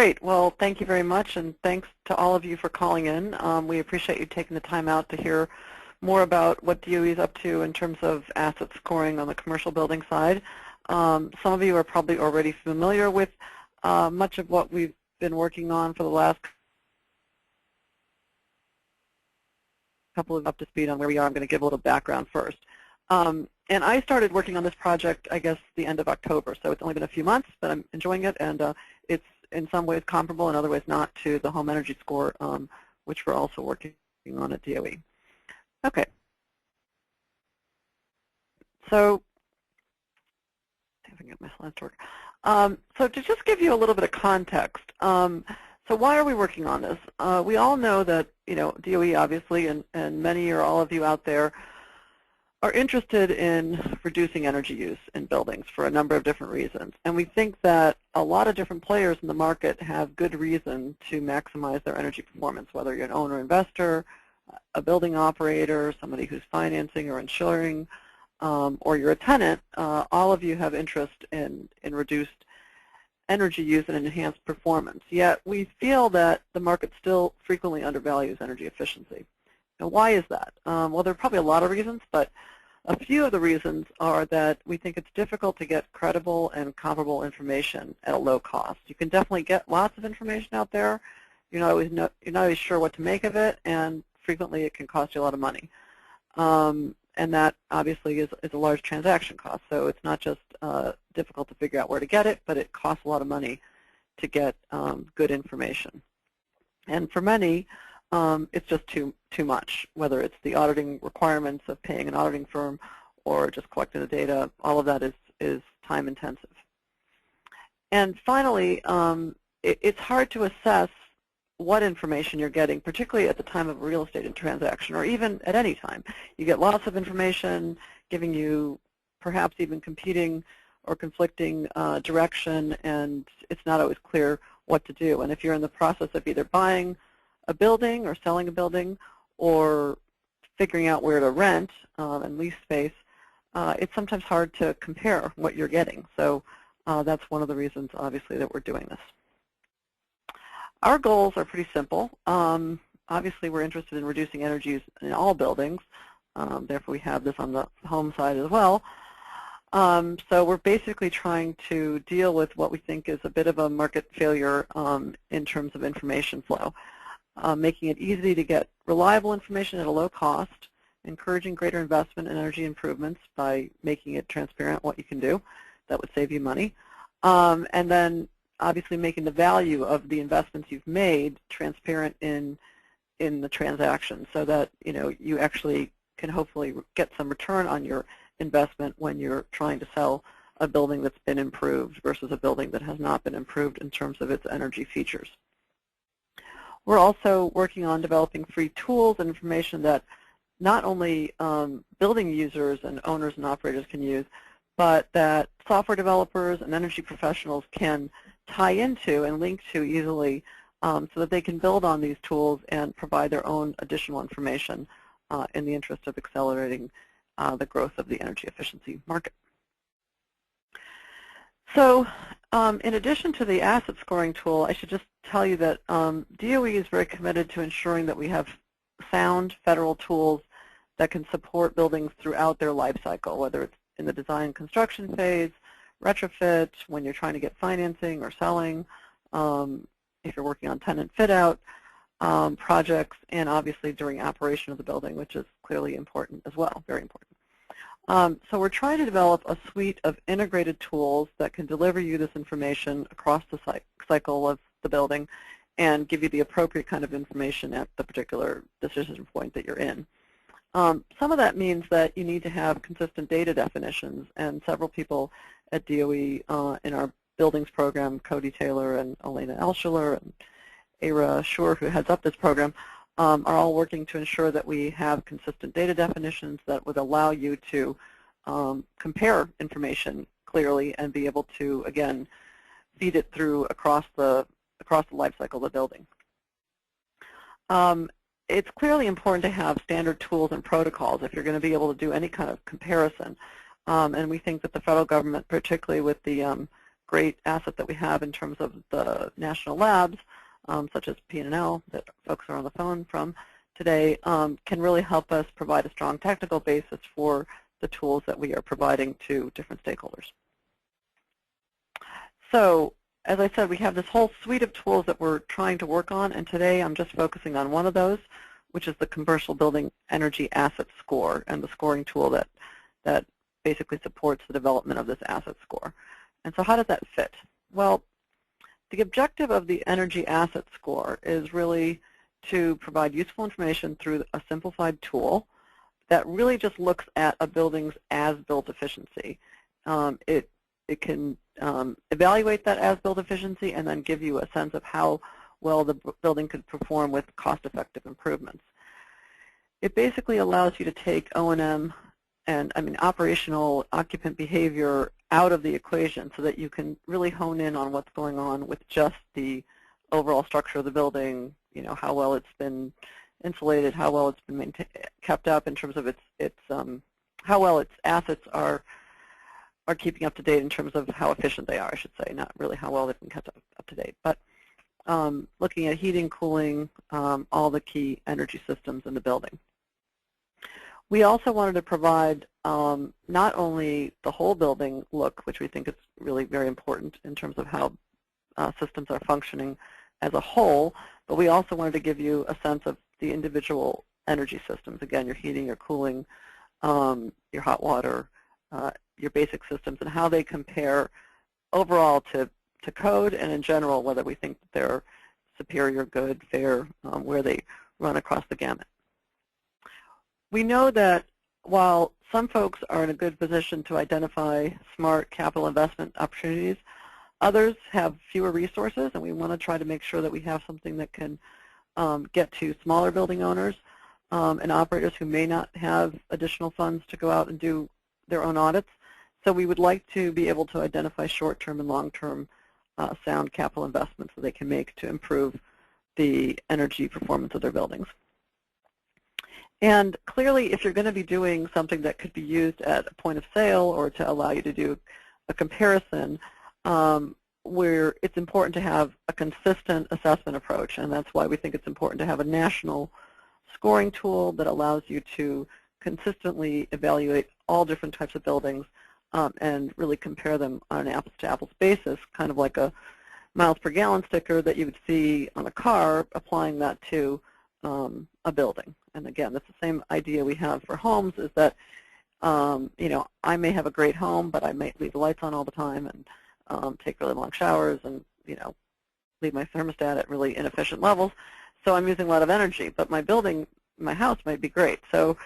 Great. Well, thank you very much, and thanks to all of you for calling in. We appreciate you taking the time out to hear more about what DOE is up to in terms of asset scoring on the commercial building side. Some of you are probably already familiar with much of what we've been working on for the last couple of up to speed on where we are. I'm going to give a little background first. And I started working on this project, I guess, the end of October, so it's only been a few months, but I'm enjoying it, and it's in some ways comparable, in other ways not, to the home energy score, which we're also working on at DOE. Okay. So, see if I can get my slides to work. So to just give you a little bit of context, so why are we working on this? We all know that, DOE obviously, and many or all of you out there are interested in reducing energy use in buildings for a number of different reasons. And we think that a lot of different players in the market have good reason to maximize their energy performance, whether you're an owner investor, a building operator, somebody who's financing or insuring, or you're a tenant. All of you have interest in reduced energy use and enhanced performance. Yet we feel that the market still frequently undervalues energy efficiency. Now, why is that? Well, there are probably a lot of reasons, but a few of the reasons are that we think it's difficult to get credible and comparable information at a low cost. You can definitely get lots of information out there. You're not always sure what to make of it, and frequently it can cost you a lot of money. And that obviously is a large transaction cost. So it's not just difficult to figure out where to get it, but it costs a lot of money to get good information. And for many, it's just too much, whether it's the auditing requirements of paying an auditing firm or just collecting the data. All of that is time intensive. And finally, it's hard to assess what information you're getting, particularly at the time of a real estate transaction, or even at any time. You get lots of information giving you perhaps even competing or conflicting direction, and it's not always clear what to do. And if you're in the process of either buying a building or selling a building or figuring out where to rent and lease space, it's sometimes hard to compare what you're getting. So that's one of the reasons, obviously, that we're doing this. Our goals are pretty simple. Obviously, we're interested in reducing energy use in all buildings. Therefore, we have this on the home side as well. So we're basically trying to deal with what we think is a bit of a market failure in terms of information flow. Making it easy to get reliable information at a low cost, encouraging greater investment in energy improvements by making it transparent what you can do. That would save you money. And then obviously making the value of the investments you've made transparent in the transaction, so that you actually can hopefully get some return on your investment when you're trying to sell a building that's been improved versus a building that has not been improved in terms of its energy features. We're also working on developing free tools and information that not only building users and owners and operators can use, but that software developers and energy professionals can tie into and link to easily so that they can build on these tools and provide their own additional information in the interest of accelerating the growth of the energy efficiency market. So in addition to the asset scoring tool, I should just tell you that DOE is very committed to ensuring that we have sound federal tools that can support buildings throughout their life cycle, whether it's in the design and construction phase, retrofit, when you're trying to get financing or selling, if you're working on tenant fit-out projects, and obviously during operation of the building, which is clearly important as well, very important. So we're trying to develop a suite of integrated tools that can deliver you this information across the cycle of the building and give you the appropriate kind of information at the particular decision point that you're in. Some of that means that you need to have consistent data definitions, and several people at DOE in our buildings program, Cody Taylor and Elena Elschuler and Ara Shur, who heads up this program, are all working to ensure that we have consistent data definitions that would allow you to compare information clearly and be able to, again, feed it through across the life cycle of the building. It's clearly important to have standard tools and protocols if you're going to be able to do any kind of comparison. And we think that the federal government, particularly with the great asset that we have in terms of the national labs, such as P&L that folks are on the phone from today, can really help us provide a strong technical basis for the tools that we are providing to different stakeholders. So, as I said, we have this whole suite of tools that we're trying to work on, and today I'm just focusing on one of those, which is the Commercial Building Energy Asset Score, and the scoring tool that basically supports the development of this asset score. And so how does that fit? Well, the objective of the Energy Asset Score is really to provide useful information through a simplified tool that really just looks at a building's as-built efficiency. It can evaluate that as-built efficiency and then give you a sense of how well the building could perform with cost-effective improvements. It basically allows you to take O&M and operational occupant behavior out of the equation so that you can really hone in on what's going on with just the overall structure of the building, how well it's been insulated, how well it's been kept up in terms of how well its assets are keeping up to date in terms of how efficient they are, I should say, not really how well they've been kept up to date. But looking at heating, cooling, all the key energy systems in the building. We also wanted to provide not only the whole building look, which we think is really very important in terms of how systems are functioning as a whole, but we also wanted to give you a sense of the individual energy systems. Again, your heating, your cooling, your hot water, your basic systems, and how they compare overall to code, and in general whether we think that they're superior, good, fair, where they run across the gamut. We know that while some folks are in a good position to identify smart capital investment opportunities, others have fewer resources, and we want to try to make sure that we have something that can get to smaller building owners and operators who may not have additional funds to go out and do their own audits. So we would like to be able to identify short-term and long-term sound capital investments that they can make to improve the energy performance of their buildings. And clearly, if you're going to be doing something that could be used at a point of sale or to allow you to do a comparison, where it's important to have a consistent assessment approach, and that's why we think it's important to have a national scoring tool that allows you to consistently evaluate all different types of buildings and really compare them on an apples-to-apples basis, kind of like a miles per gallon sticker that you would see on a car, applying that to a building. And again, that's the same idea we have for homes, is that I may have a great home, but I might leave the lights on all the time and take really long showers and leave my thermostat at really inefficient levels. So I'm using a lot of energy, but my building, my house might be great. So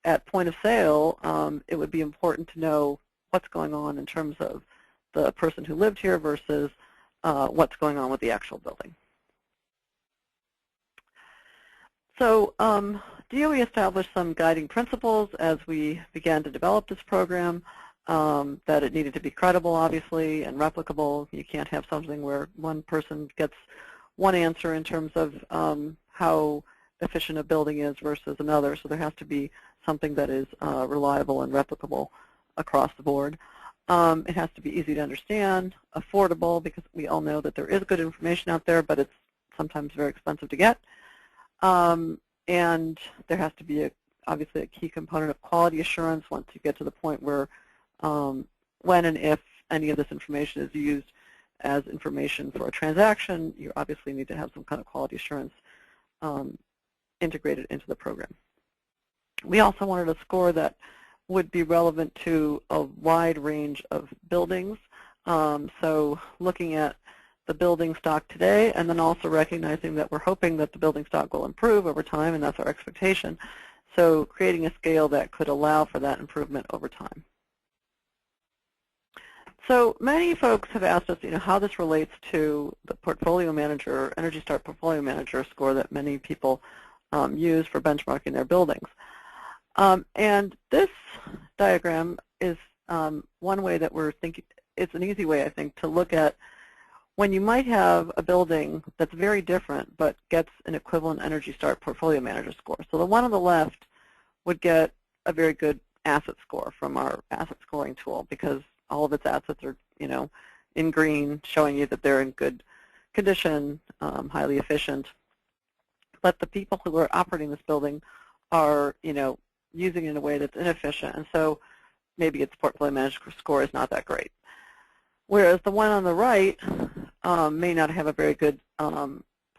at point of sale, it would be important to know what's going on in terms of the person who lived here versus what's going on with the actual building. So DOE established some guiding principles as we began to develop this program, that it needed to be credible, obviously, and replicable. You can't have something where one person gets one answer in terms of how efficient a building is versus another, so there has to be something that is reliable and replicable across the board. It has to be easy to understand, affordable, because we all know that there is good information out there, but it's sometimes very expensive to get. And there has to be, obviously, a key component of quality assurance once you get to the point where when and if any of this information is used as information for a transaction, you obviously need to have some kind of quality assurance integrated into the program. We also wanted a score that would be relevant to a wide range of buildings. So looking at the building stock today, and then also recognizing that we're hoping that the building stock will improve over time, and that's our expectation. So creating a scale that could allow for that improvement over time. So many folks have asked us, how this relates to the portfolio manager, Energy Star portfolio manager score that many people use for benchmarking their buildings. And this diagram is one way that we're thinking. It's an easy way, I think, to look at when you might have a building that's very different but gets an equivalent Energy Star portfolio manager score. So the one on the left would get a very good asset score from our asset scoring tool because all of its assets are, in green, showing you that they're in good condition, highly efficient. But the people who are operating this building are, using it in a way that's inefficient, and so maybe its portfolio manager score is not that great. Whereas the one on the right may not have a very good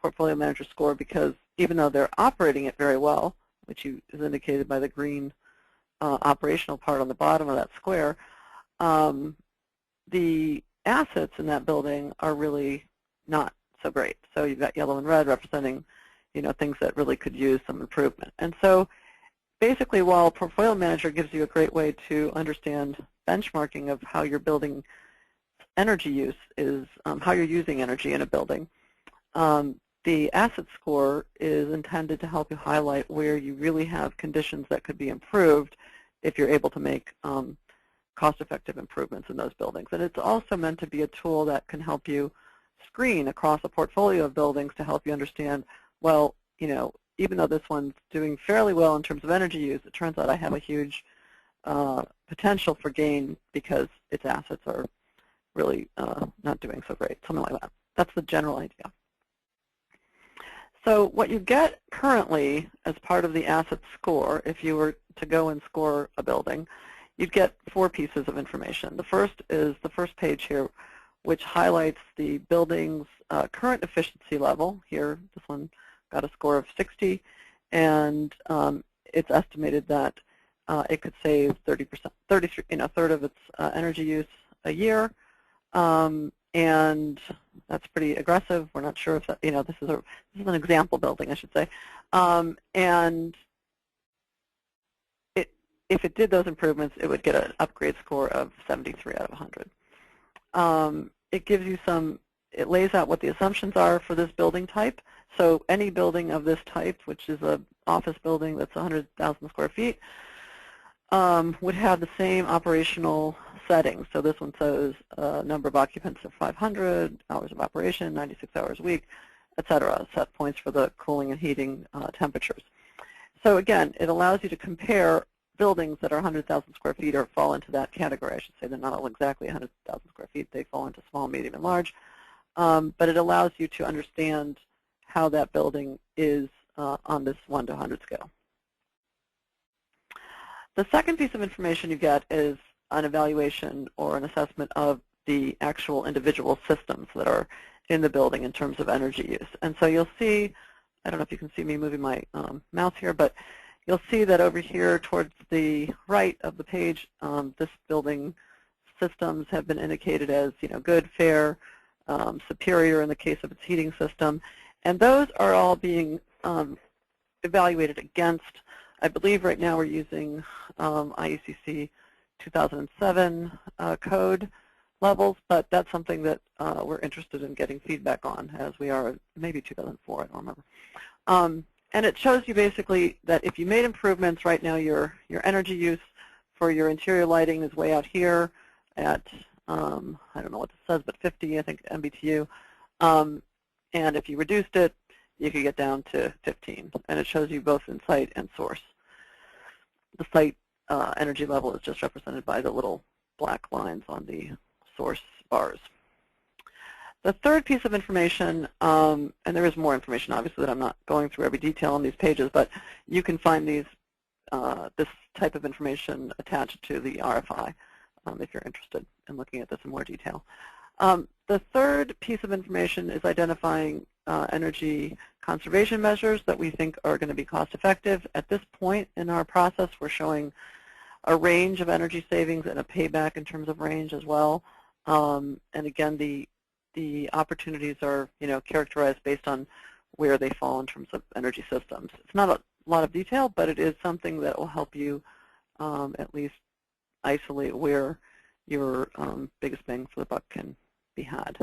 portfolio manager score, because even though they're operating it very well, which is indicated by the green operational part on the bottom of that square, the assets in that building are really not so great. So you've got yellow and red representing, things that really could use some improvement. And so basically, while Portfolio Manager gives you a great way to understand benchmarking of how your building energy use is, how you're using energy in a building, the asset score is intended to help you highlight where you really have conditions that could be improved if you're able to make cost-effective improvements in those buildings. And it's also meant to be a tool that can help you screen across a portfolio of buildings to help you understand, well, even though this one's doing fairly well in terms of energy use, it turns out I have a huge potential for gain because its assets are really not doing so great, something like that. That's the general idea. So what you get currently as part of the asset score, if you were to go and score a building, you'd get 4 pieces of information. The first is the first page here, which highlights the building's current efficiency level. Here, this one got a score of 60, and it's estimated that it could save 30%, a third of its energy use a year. And that's pretty aggressive. We're not sure if that, this is an example building, I should say. And if it did those improvements, it would get an upgrade score of 73 out of 100. It gives you it lays out what the assumptions are for this building type. So any building of this type, which is an office building that's 100,000 square feet, would have the same operational settings. So this one says number of occupants of 500, hours of operation, 96 hours a week, et cetera, set points for the cooling and heating temperatures. So again, it allows you to compare buildings that are 100,000 square feet or fall into that category. I should say they're not all exactly 100,000 square feet. They fall into small, medium, and large. But it allows you to understand how that building is on this 1 to 100 scale. The second piece of information you get is an evaluation or an assessment of the actual individual systems that are in the building in terms of energy use. And so you'll see, I don't know if you can see me moving my mouse here, but you'll see that over here towards the right of the page, this building systems have been indicated as good, fair, superior in the case of its heating system. And those are all being evaluated against, I believe right now we're using IECC 2007 code levels, but that's something that we're interested in getting feedback on, as we are, maybe 2004, I don't remember. And it shows you basically that if you made improvements, right now your energy use for your interior lighting is way out here at, I don't know what this says, but 50, I think, MBTU. And if you reduced it, you could get down to 15. And it shows you both in site and source. The site energy level is just represented by the little black lines on the source bars. The third piece of information, and there is more information, obviously, that I'm not going through every detail on these pages, but you can find these, this type of information attached to the RFI if you're interested in looking at this in more detail. The third piece of information is identifying energy conservation measures that we think are going to be cost effective. At this point in our process, we're showing a range of energy savings and a payback in terms of range as well. And again, the opportunities are characterized based on where they fall in terms of energy systems. It's not a lot of detail, but it is something that will help you at least isolate where your biggest bang for the buck can be had.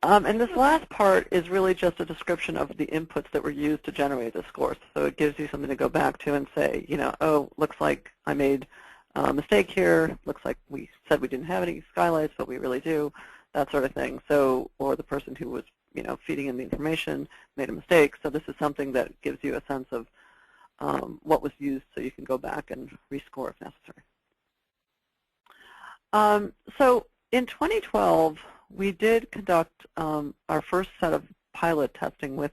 And this last part is really just a description of the inputs that were used to generate the scores. So it gives you something to go back to and say, oh, looks like I made a mistake here. Looks like we said we didn't have any skylights, but we really do, that sort of thing. So, or the person who was, feeding in the information made a mistake. So this is something that gives you a sense of what was used, so you can go back and rescore if necessary. So In 2012, we did conduct our first set of pilot testing with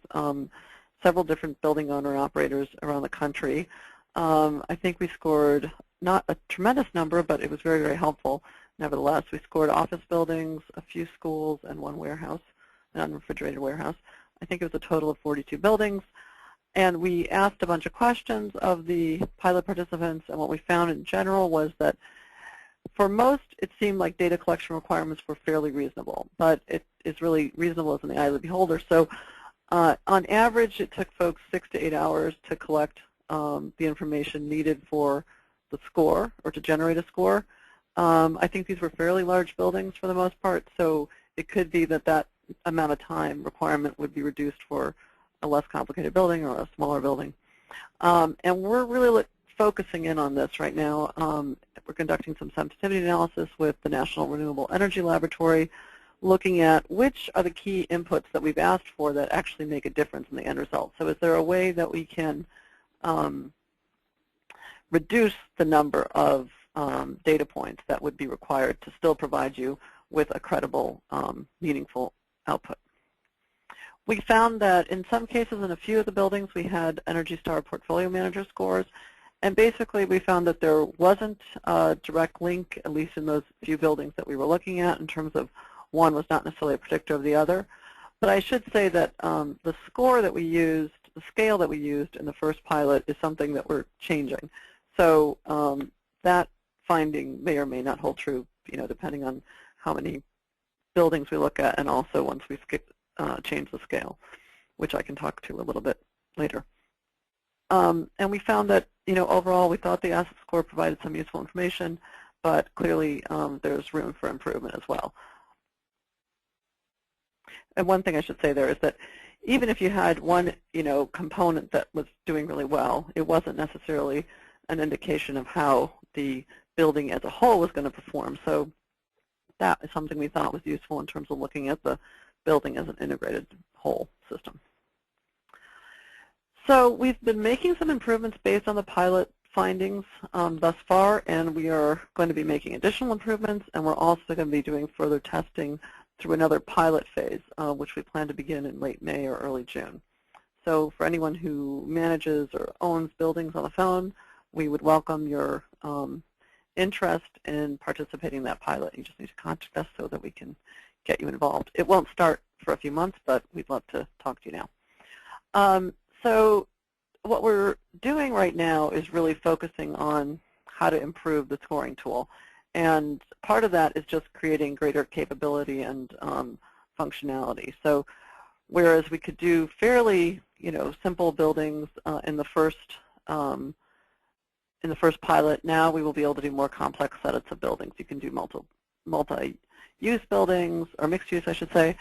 several different building owner and operators around the country. I think we scored not a tremendous number, but it was very, very helpful. Nevertheless, we scored office buildings, a few schools, and one warehouse, an unrefrigerated warehouse. I think it was a total of 42 buildings. And we asked a bunch of questions of the pilot participants, and what we found in general was that for most, it seemed like data collection requirements were fairly reasonable, but it is really reasonable as in the eye of the beholder. So on average, it took folks 6 to 8 hours to collect the information needed for the score or to generate a score. I think these were fairly large buildings for the most part, so it could be that that amount of time requirement would be reduced for a less complicated building or a smaller building. And we're really focusing in on this right now. We're conducting some sensitivity analysis with the National Renewable Energy Laboratory, looking at which are the key inputs that we've asked for that actually make a difference in the end result. So is there a way that we can reduce the number of data points that would be required to still provide you with a credible, meaningful output? We found that in some cases, in a few of the buildings, we had ENERGY STAR portfolio manager scores. And basically, we found that there wasn't a direct link, at least in those few buildings that we were looking at, in terms of one was not necessarily a predictor of the other. But I should say that the score that we used, the scale that we used in the first pilot is something that we're changing. So that finding may or may not hold true, depending on how many buildings we look at, and also once we change the scale, which I can talk to a little bit later. And we found that, overall, we thought the asset score provided some useful information, but clearly there's room for improvement as well. And one thing I should say there is that even if you had one, component that was doing really well, it wasn't necessarily an indication of how the building as a whole was going to perform. So that is something we thought was useful in terms of looking at the building as an integrated whole system. So we've been making some improvements based on the pilot findings thus far, and we are going to be making additional improvements, and we're also going to be doing further testing through another pilot phase, which we plan to begin in late May or early June. So for anyone who manages or owns buildings on the phone, we would welcome your interest in participating in that pilot. You just need to contact us so that we can get you involved. It won't start for a few months, but we'd love to talk to you now. So what we're doing right now is really focusing on how to improve the scoring tool. And part of that is just creating greater capability and functionality. So whereas we could do fairly, simple buildings in the first pilot, now we will be able to do more complex setups of buildings. You can do multi-use buildings, or mixed use, I should say.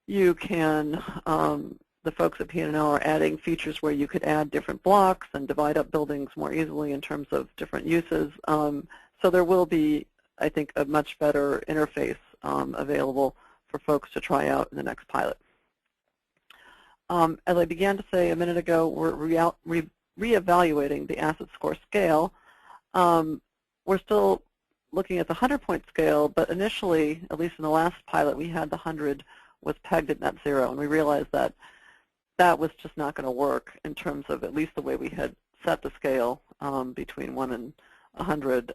You can, the folks at P&L are adding features where you could add different blocks and divide up buildings more easily in terms of different uses. So there will be, I think, a much better interface available for folks to try out in the next pilot. As I began to say a minute ago, we're reevaluating the asset score scale. We're still looking at the 100-point scale, but initially, at least in the last pilot, we had the 100 was pegged at net zero, and we realized that that was just not going to work in terms of at least the way we had set the scale between 1 and 100.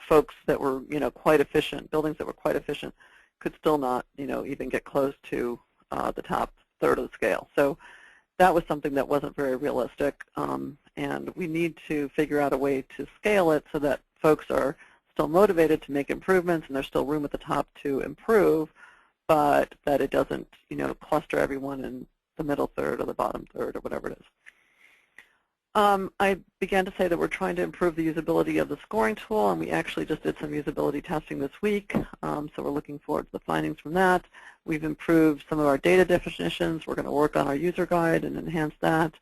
Folks that were, quite efficient, buildings that were quite efficient, could still not, even get close to the top third of the scale. So that was something that wasn't very realistic, and we need to figure out a way to scale it so that folks are still motivated to make improvements, and there's still room at the top to improve, but that it doesn't, cluster everyone in the middle third or the bottom third or whatever it is. I began to say that we're trying to improve the usability of the scoring tool, and we actually just did some usability testing this week, so we're looking forward to the findings from that. We've improved some of our data definitions. We're going to work on our user guide and enhance that.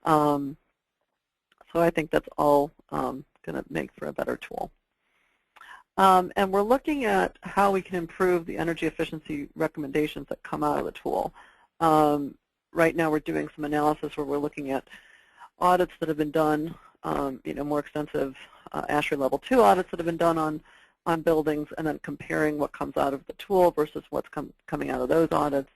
So I think that's all going to make for a better tool. And we're looking at how we can improve the energy efficiency recommendations that come out of the tool. Right now we're doing some analysis where we're looking at audits that have been done, more extensive ASHRAE Level 2 audits that have been done on on buildings and then comparing what comes out of the tool versus what's coming out of those audits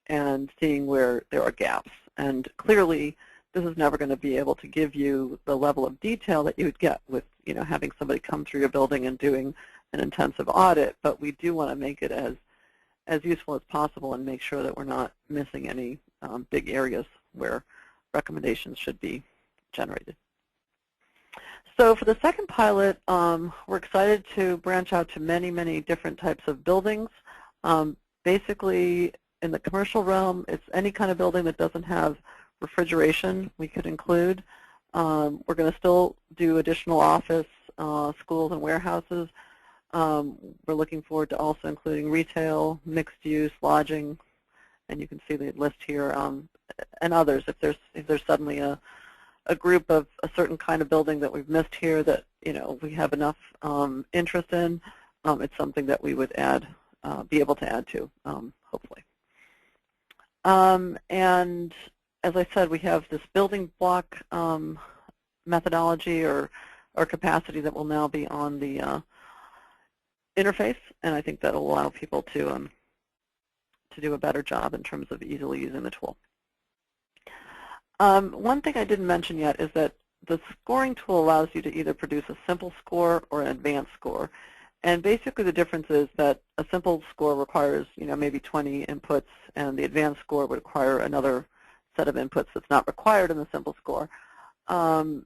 and seeing where there are gaps. And clearly, this is never going to be able to give you the level of detail that you would get with having somebody come through your building and doing an intensive audit, but we do want to make it as useful as possible and make sure that we're not missing any big areas where recommendations should be generated. So for the second pilot, we're excited to branch out to many, many different types of buildings. Basically, in the commercial realm, it's any kind of building that doesn't have refrigeration we could include. We're going to still do additional office, schools, and warehouses. We're looking forward to also including retail, mixed use, lodging, and you can see the list here, and others. If there's suddenly a group of a certain kind of building that we've missed here that we have enough interest in, it's something that we would be able to add to, hopefully. And as I said, we have this building block methodology or capacity that will now be on the interface, and I think that will allow people to do a better job in terms of easily using the tool. One thing I didn't mention yet is that the scoring tool allows you to either produce a simple score or an advanced score. And basically the difference is that a simple score requires maybe 20 inputs, and the advanced score would require another set of inputs that's not required in the simple score. And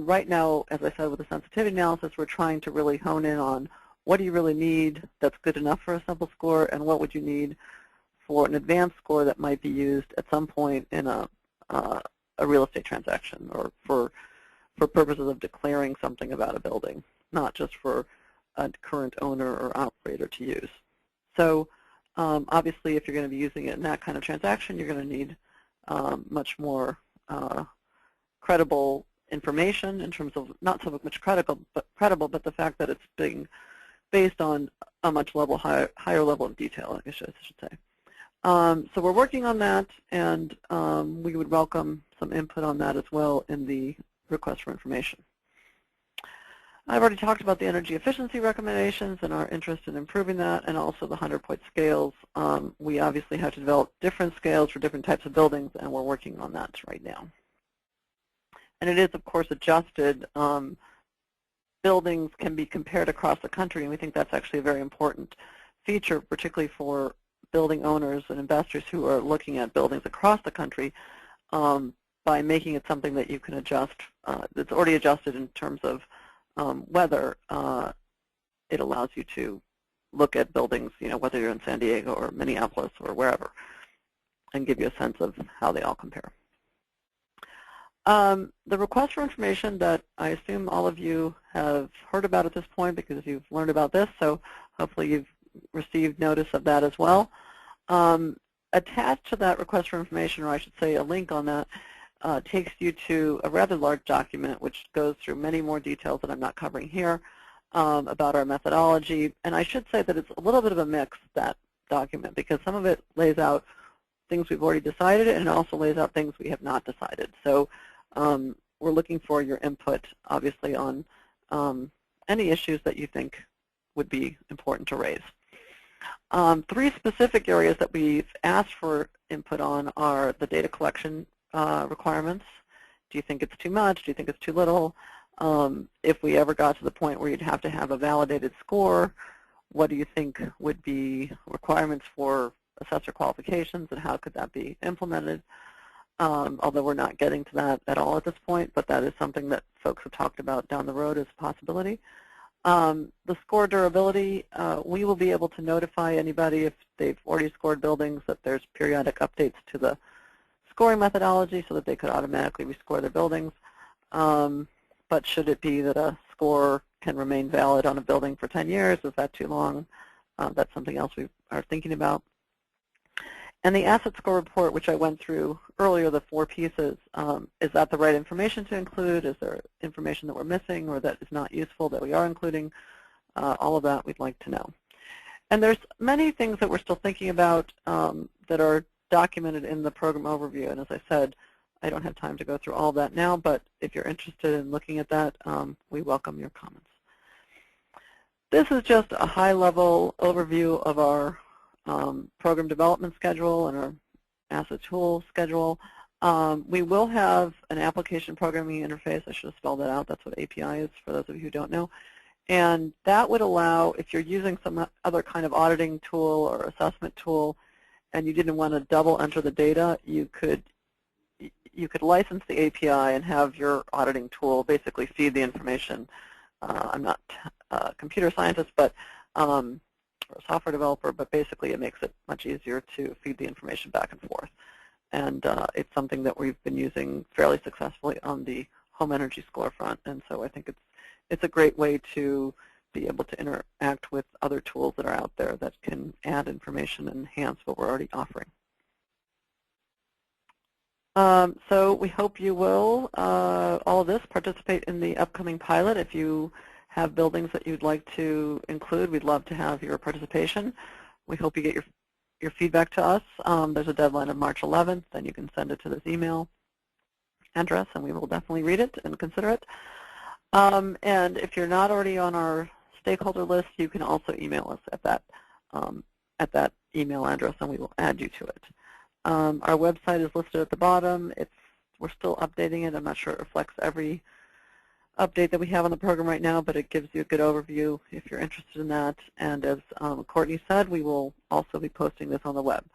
right now, as I said, with the sensitivity analysis, we're trying to really hone in on what do you really need that's good enough for a simple score, and what would you need for an advanced score that might be used at some point in a real estate transaction, or for purposes of declaring something about a building, not just for a current owner or operator to use. So obviously, if you're going to be using it in that kind of transaction, you're going to need much more credible information in terms of not so much credible, but the fact that it's being based on a much higher level of detail, I should say. So we're working on that, and we would welcome some input on that as well in the request for information. I've already talked about the energy efficiency recommendations and our interest in improving that, and also the 100-point scales. We obviously have to develop different scales for different types of buildings, and we're working on that right now. And it is, of course, adjusted. Buildings can be compared across the country, and we think that's actually a very important feature, particularly for building owners and investors who are looking at buildings across the country, by making it something that you can adjust, that's already adjusted in terms of weather. It allows you to look at buildings, whether you're in San Diego or Minneapolis or wherever, and give you a sense of how they all compare. The request for information that I assume all of you have heard about at this point because you've learned about this, so hopefully you've received notice of that as well. Attached to that request for information, or I should say a link on that, takes you to a rather large document which goes through many more details that I'm not covering here about our methodology. And I should say that it's a little bit of a mix, that document, because some of it lays out things we've already decided, and it also lays out things we have not decided. So we're looking for your input, obviously, on any issues that you think would be important to raise. 3 specific areas that we've asked for input on are the data collection requirements. Do you think it's too much? Do you think it's too little? If we ever got to the point where you'd have to have a validated score, what do you think would be requirements for assessor qualifications, and how could that be implemented? Although we're not getting to that at all at this point, but that is something that folks have talked about down the road as a possibility. The score durability, we will be able to notify anybody if they've already scored buildings that there's periodic updates to the scoring methodology so that they could automatically rescore their buildings. But should it be that a score can remain valid on a building for 10 years, is that too long? That's something else we are thinking about. And the asset score report, which I went through earlier, the 4 pieces, is that the right information to include? Is there information that we're missing or that is not useful that we are including? All of that we'd like to know. And there's many things that we're still thinking about that are documented in the program overview. And as I said, I don't have time to go through all of that now, but if you're interested in looking at that, we welcome your comments. This is just a high-level overview of our program development schedule and our asset tool schedule. We will have an application programming interface. I should have spelled that out. That's what API is for those of you who don't know. And that would allow, if you're using some other kind of auditing tool or assessment tool and you didn't want to double enter the data, you could license the API and have your auditing tool basically feed the information. I'm not a computer scientist, but or a software developer, but basically it makes it much easier to feed the information back and forth. And it's something that we've been using fairly successfully on the home energy score front. And so I think it's a great way to be able to interact with other tools that are out there that can add information and enhance what we're already offering. So we hope you will, all of this, participate in the upcoming pilot. If you have buildings that you'd like to include, we'd love to have your participation. We hope you get your feedback to us. There's a deadline of March 11th, then you can send it to this email address, and we will definitely read it and consider it. And if you're not already on our stakeholder list, you can also email us at that email address, and we will add you to it. Our website is listed at the bottom. We're still updating it. I'm not sure it reflects every update that we have on the program right now, but it gives you a good overview if you're interested in that. And as Courtney said, we will also be posting this on the web.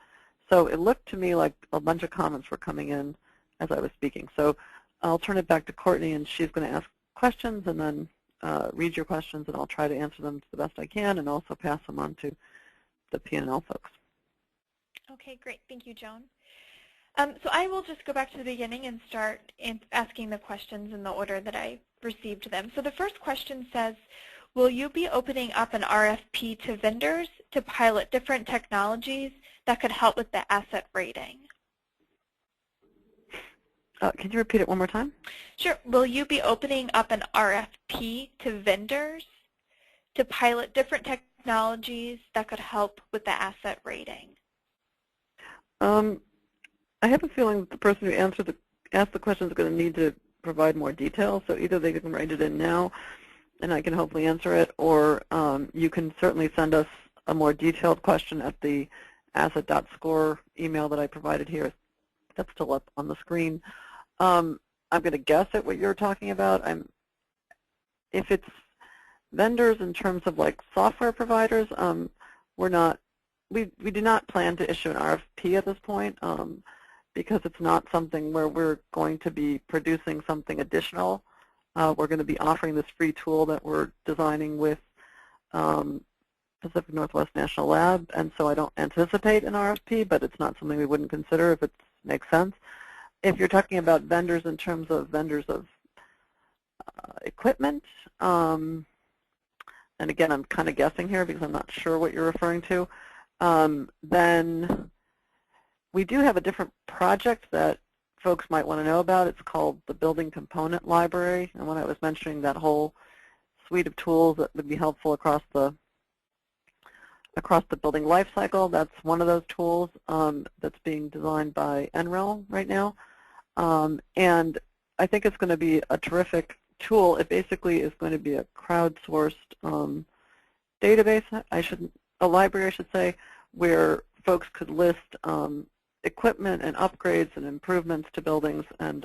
So it looked to me like a bunch of comments were coming in as I was speaking. So I'll turn it back to Courtney, and she's going to ask questions and then read your questions, and I'll try to answer them to the best I can and also pass them on to the PNL folks. Okay, great. Thank you, Joan. So I will just go back to the beginning and start asking the questions in the order that I received them. So the first question says, will you be opening up an RFP to vendors to pilot different technologies that could help with the asset rating? Can you repeat it one more time? Sure. Will you be opening up an RFP to vendors to pilot different technologies that could help with the asset rating? I have a feeling that the person who asked the question is going to need to provide more detail, so either they can write it in now and I can hopefully answer it, or you can certainly send us a more detailed question at the asset.score email that I provided here. That's still up on the screen. I'm going to guess at what you're talking about. If it's vendors in terms of like software providers, we do not plan to issue an RFP at this point because it's not something where we're going to be producing something additional. We're going to be offering this free tool that we're designing with Pacific Northwest National Lab, and so I don't anticipate an RFP, but it's not something we wouldn't consider if it makes sense. If you're talking about vendors in terms of vendors of equipment, and again, I'm kind of guessing here because I'm not sure what you're referring to, then we do have a different project that folks might want to know about. It's called the Building Component Library, and when I was mentioning that whole suite of tools that would be helpful across the building life cycle, that's one of those tools that's being designed by NREL right now. And I think it's going to be a terrific tool. It basically is going to be a crowdsourced database, a library I should say, where folks could list equipment and upgrades and improvements to buildings and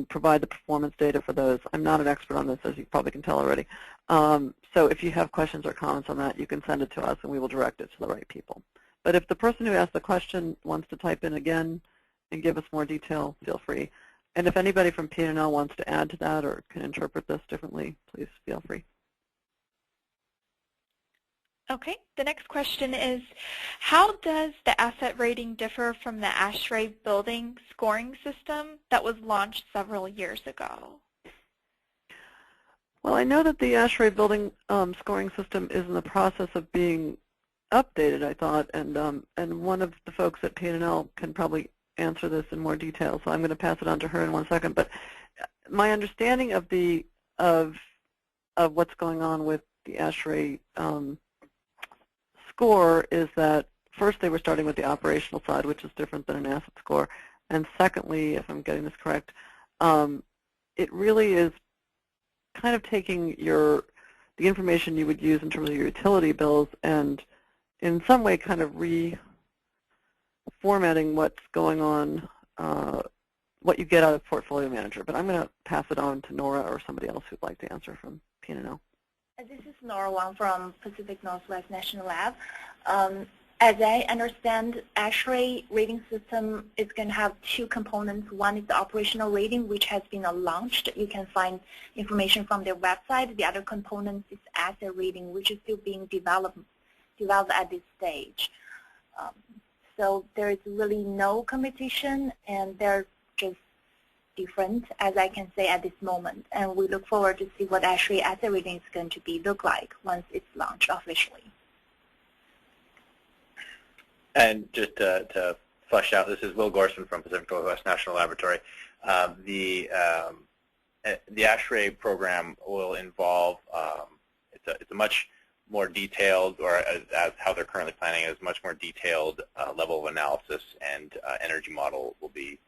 provide the performance data for those. I'm not an expert on this, as you probably can tell already. So if you have questions or comments on that, you can send it to us and we will direct it to the right people. But if the person who asked the question wants to type in again and give us more detail, feel free. And if anybody from PNL wants to add to that or can interpret this differently, please feel free. Okay, the next question is, how does the asset rating differ from the ASHRAE building scoring system that was launched several years ago? Well, I know that the ASHRAE building scoring system is in the process of being updated, I thought, and one of the folks at PNL can probably answer this in more detail, so I'm going to pass it on to her in 1 second. But my understanding of what's going on with the ASHRAE score is that first they were starting with the operational side, which is different than an asset score, and secondly, if I'm getting this correct, it really is kind of taking your the information you would use in terms of your utility bills and in some way kind of reformatting what's going on, what you get out of Portfolio Manager. But I'm going to pass it on to Nora or somebody else who'd like to answer from P&L. This is Nora Wang from Pacific Northwest National Lab. As I understand, ASHRAE rating system is going to have two components. One is the operational rating, which has been launched. You can find information from their website. The other component is asset rating, which is still being developed at this stage. So there is really no competition, and they're just different, as I can say at this moment. And we look forward to see what ASHRAE asset rating is going to look like once it's launched officially. And just to flesh out, this is Will Gorson from Pacific Northwest National Laboratory. The ASHRAE program will involve, it's a much more detailed, or as how they're currently planning is much more detailed level of analysis, and energy model will be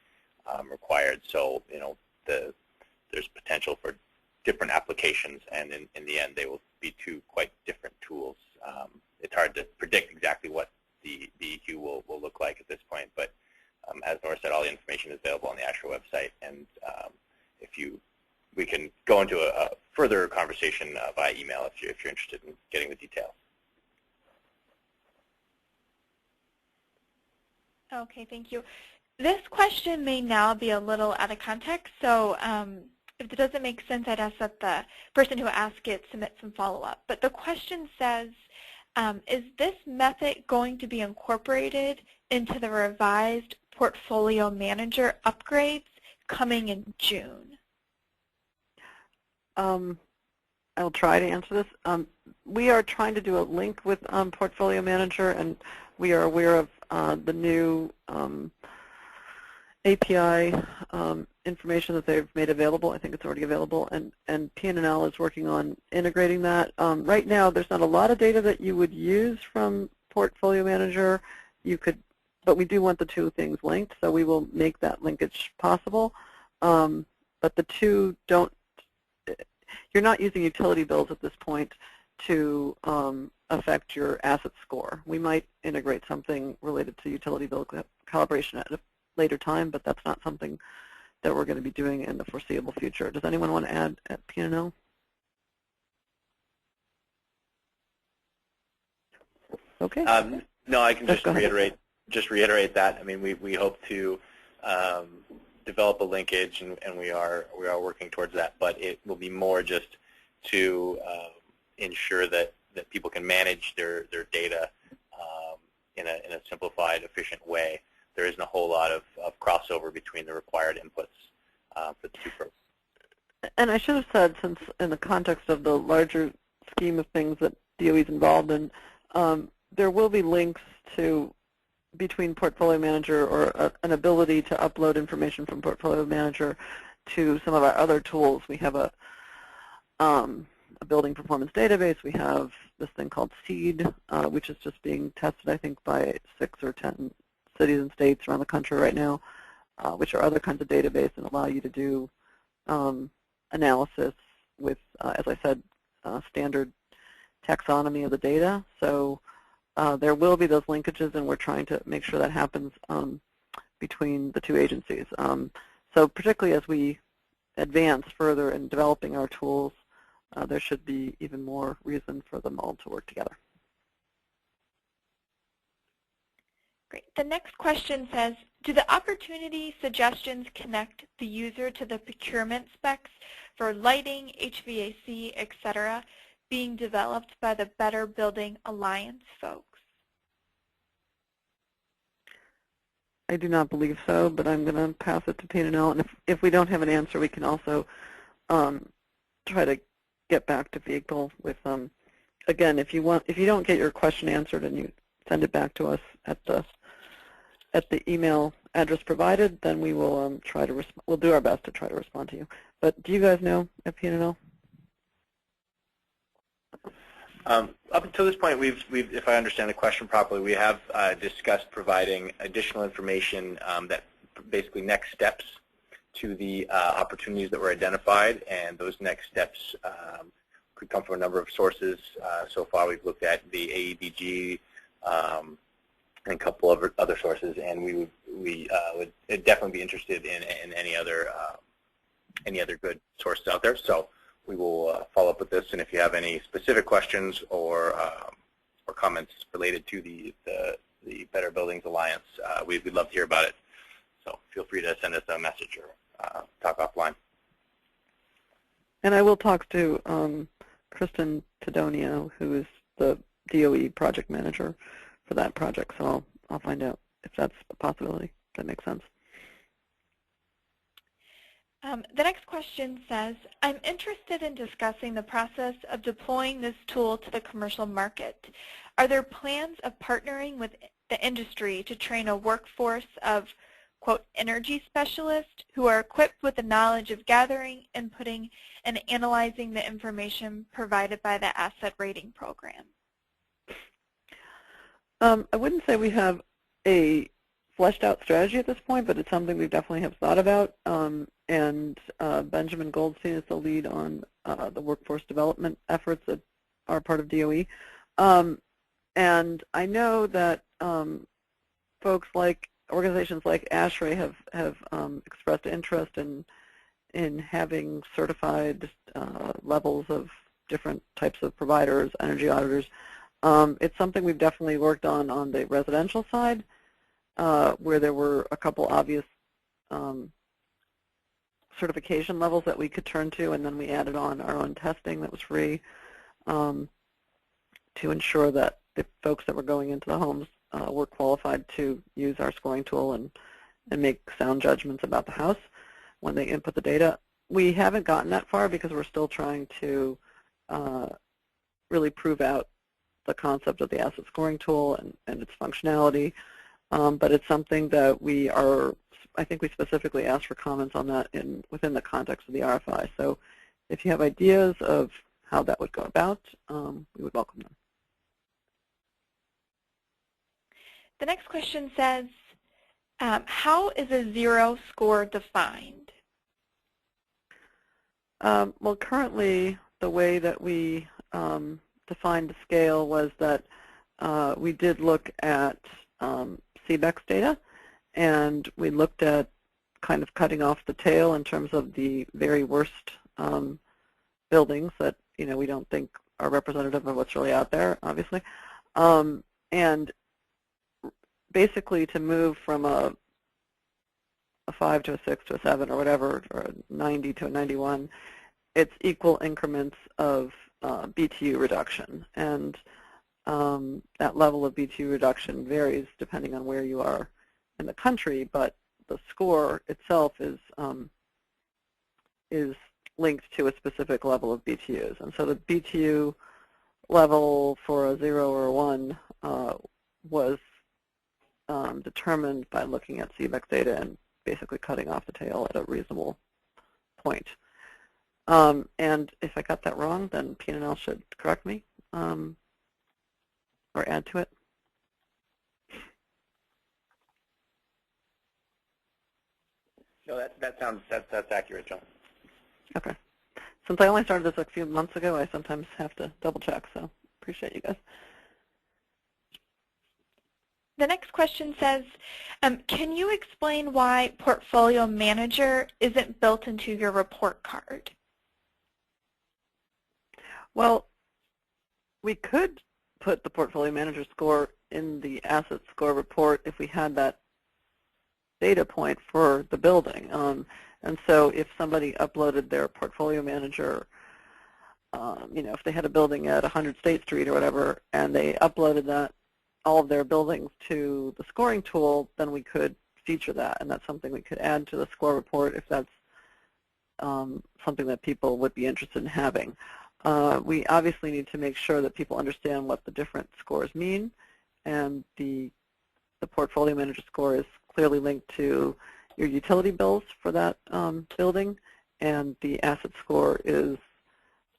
required. So, you know, there's potential for different applications, and in the end, they will be two quite different tools. It's hard to predict exactly what the EQ will look like at this point, but as Nora said, all the information is available on the ASHRAE website, and we can go into a further conversation via email if you're interested in getting the details. Okay, thank you. This question may now be a little out of context, so if it doesn't make sense, I'd ask that the person who asked it submit some follow-up. But the question says, is this method going to be incorporated into the revised Portfolio Manager upgrades coming in June? I'll try to answer this. We are trying to do a link with Portfolio Manager, and we are aware of the new API information that they've made available. I think it's already available, and P&L is working on integrating that. Right now, there's not a lot of data that you would use from Portfolio Manager. But we do want the two things linked, so we will make that linkage possible. But the two don't. You're not using utility bills at this point to affect your asset score. We might integrate something related to utility bill calibration at a later time, but that's not something that we're going to be doing in the foreseeable future. Does anyone want to add at P&L? Okay. No, I can just reiterate that. I mean, we hope to develop a linkage, and we are working towards that. But it will be more just to ensure that people can manage their data in a simplified, efficient way. There isn't a whole lot of crossover between the required inputs for the two programs. And I should have said, since in the context of the larger scheme of things that DOE is involved in, there will be links between Portfolio Manager, or an ability to upload information from Portfolio Manager to some of our other tools. We have a building performance database. We have this thing called SEED, which is just being tested, I think, by 6 or 10 cities and states around the country right now, which are other kinds of databases and allow you to do analysis with, as I said, standard taxonomy of the data. So there will be those linkages, and we're trying to make sure that happens between the two agencies. So particularly as we advance further in developing our tools, there should be even more reason for them all to work together. Great. The next question says, do the opportunity suggestions connect the user to the procurement specs for lighting, HVAC, etc., being developed by the Better Building Alliance folks? I do not believe so, but I'm going to pass it to P&L. And if we don't have an answer, we can also try to get back to vehicle with again, if you don't get your question answered and you send it back to us at the email address provided, then we will we'll do our best to try to respond to you. But do you guys know at P&L? Up until this point, if I understand the question properly, we have discussed providing additional information that basically next steps to the opportunities that were identified, and those next steps could come from a number of sources. So far, we've looked at the AEDG and a couple of other sources, and we would definitely be interested in any other good sources out there. So we will follow up with this, and if you have any specific questions or comments related to the Better Buildings Alliance, we'd love to hear about it. So feel free to send us a message or talk offline. And I will talk to Kristen Tedonio, who is the DOE project manager for that project. So I'll find out if that's a possibility. If that makes sense. The next question says, I'm interested in discussing the process of deploying this tool to the commercial market. Are there plans of partnering with the industry to train a workforce of, quote, energy specialists who are equipped with the knowledge of gathering, inputting, and analyzing the information provided by the asset rating program? I wouldn't say we have a fleshed out strategy at this point, but it's something we definitely have thought about. And Benjamin Goldstein is the lead on the workforce development efforts that are part of DOE. And I know that folks like organizations like ASHRAE have expressed interest in having certified levels of different types of providers, energy auditors. It's something we've definitely worked on the residential side, where there were a couple obvious certification levels that we could turn to, and then we added on our own testing that was free to ensure that the folks that were going into the homes were qualified to use our scoring tool and make sound judgments about the house when they input the data. We haven't gotten that far because we're still trying to really prove out the concept of the asset scoring tool and its functionality. But it's something that we are, I think we specifically asked for comments on that within the context of the RFI. So if you have ideas of how that would go about, we would welcome them. The next question says, how is a 0 score defined? Well, currently the way that we defined the scale was that we did look at CBEX data, and we looked at kind of cutting off the tail in terms of the very worst buildings that we don't think are representative of what's really out there, obviously, and basically to move from a 5 to a 6 to a 7 or whatever, or a 90 to a 91, it's equal increments of BTU reduction. And that level of BTU reduction varies depending on where you are in the country, but the score itself is linked to a specific level of BTUs. And so the BTU level for a 0 or a 1 was determined by looking at CBEX data and basically cutting off the tail at a reasonable point. And if I got that wrong, then P&L should correct me or add to it. No, that's accurate, John. Okay. Since I only started this a few months ago, I sometimes have to double check, so appreciate you guys. The next question says, can you explain why Portfolio Manager isn't built into your report card? Well, we could put the Portfolio Manager score in the asset score report if we had that data point for the building. And so if somebody uploaded their Portfolio Manager, if they had a building at 100 State Street or whatever, and they uploaded all of their buildings to the scoring tool, then we could feature that, and that's something we could add to the score report if that's something that people would be interested in having. We obviously need to make sure that people understand what the different scores mean, and the Portfolio Manager score is clearly linked to your utility bills for that building, and the asset score is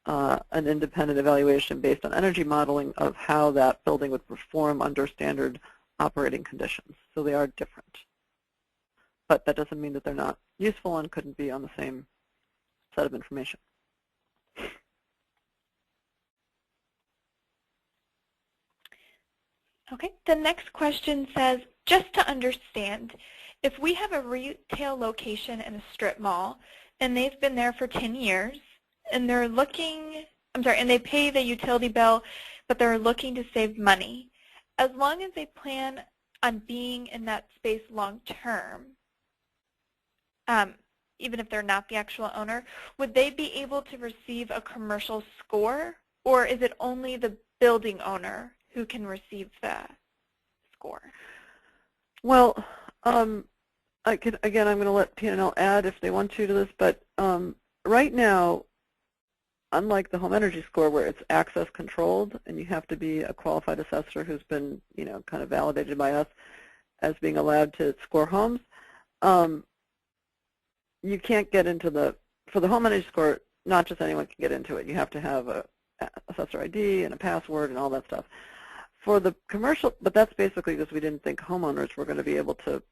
an independent evaluation based on energy modeling of how that building would perform under standard operating conditions. So they are different. But that doesn't mean that they're not useful and couldn't be on the same set of information. Okay, the next question says, just to understand, if we have a retail location in a strip mall and they've been there for 10 years and they're looking, and they pay the utility bill, but they're looking to save money, as long as they plan on being in that space long term, even if they're not the actual owner, would they be able to receive a commercial score, or is it only the building owner who can receive the score? Well, again, I'm going to let P&L add if they want to this, but right now, unlike the home energy score where it's access controlled and you have to be a qualified assessor who's been, kind of validated by us as being allowed to score homes, you can't get into for the home energy score, not just anyone can get into it. You have to have a assessor ID and a password and all that stuff. For the commercial, but that's basically because we didn't think homeowners were going to be able to,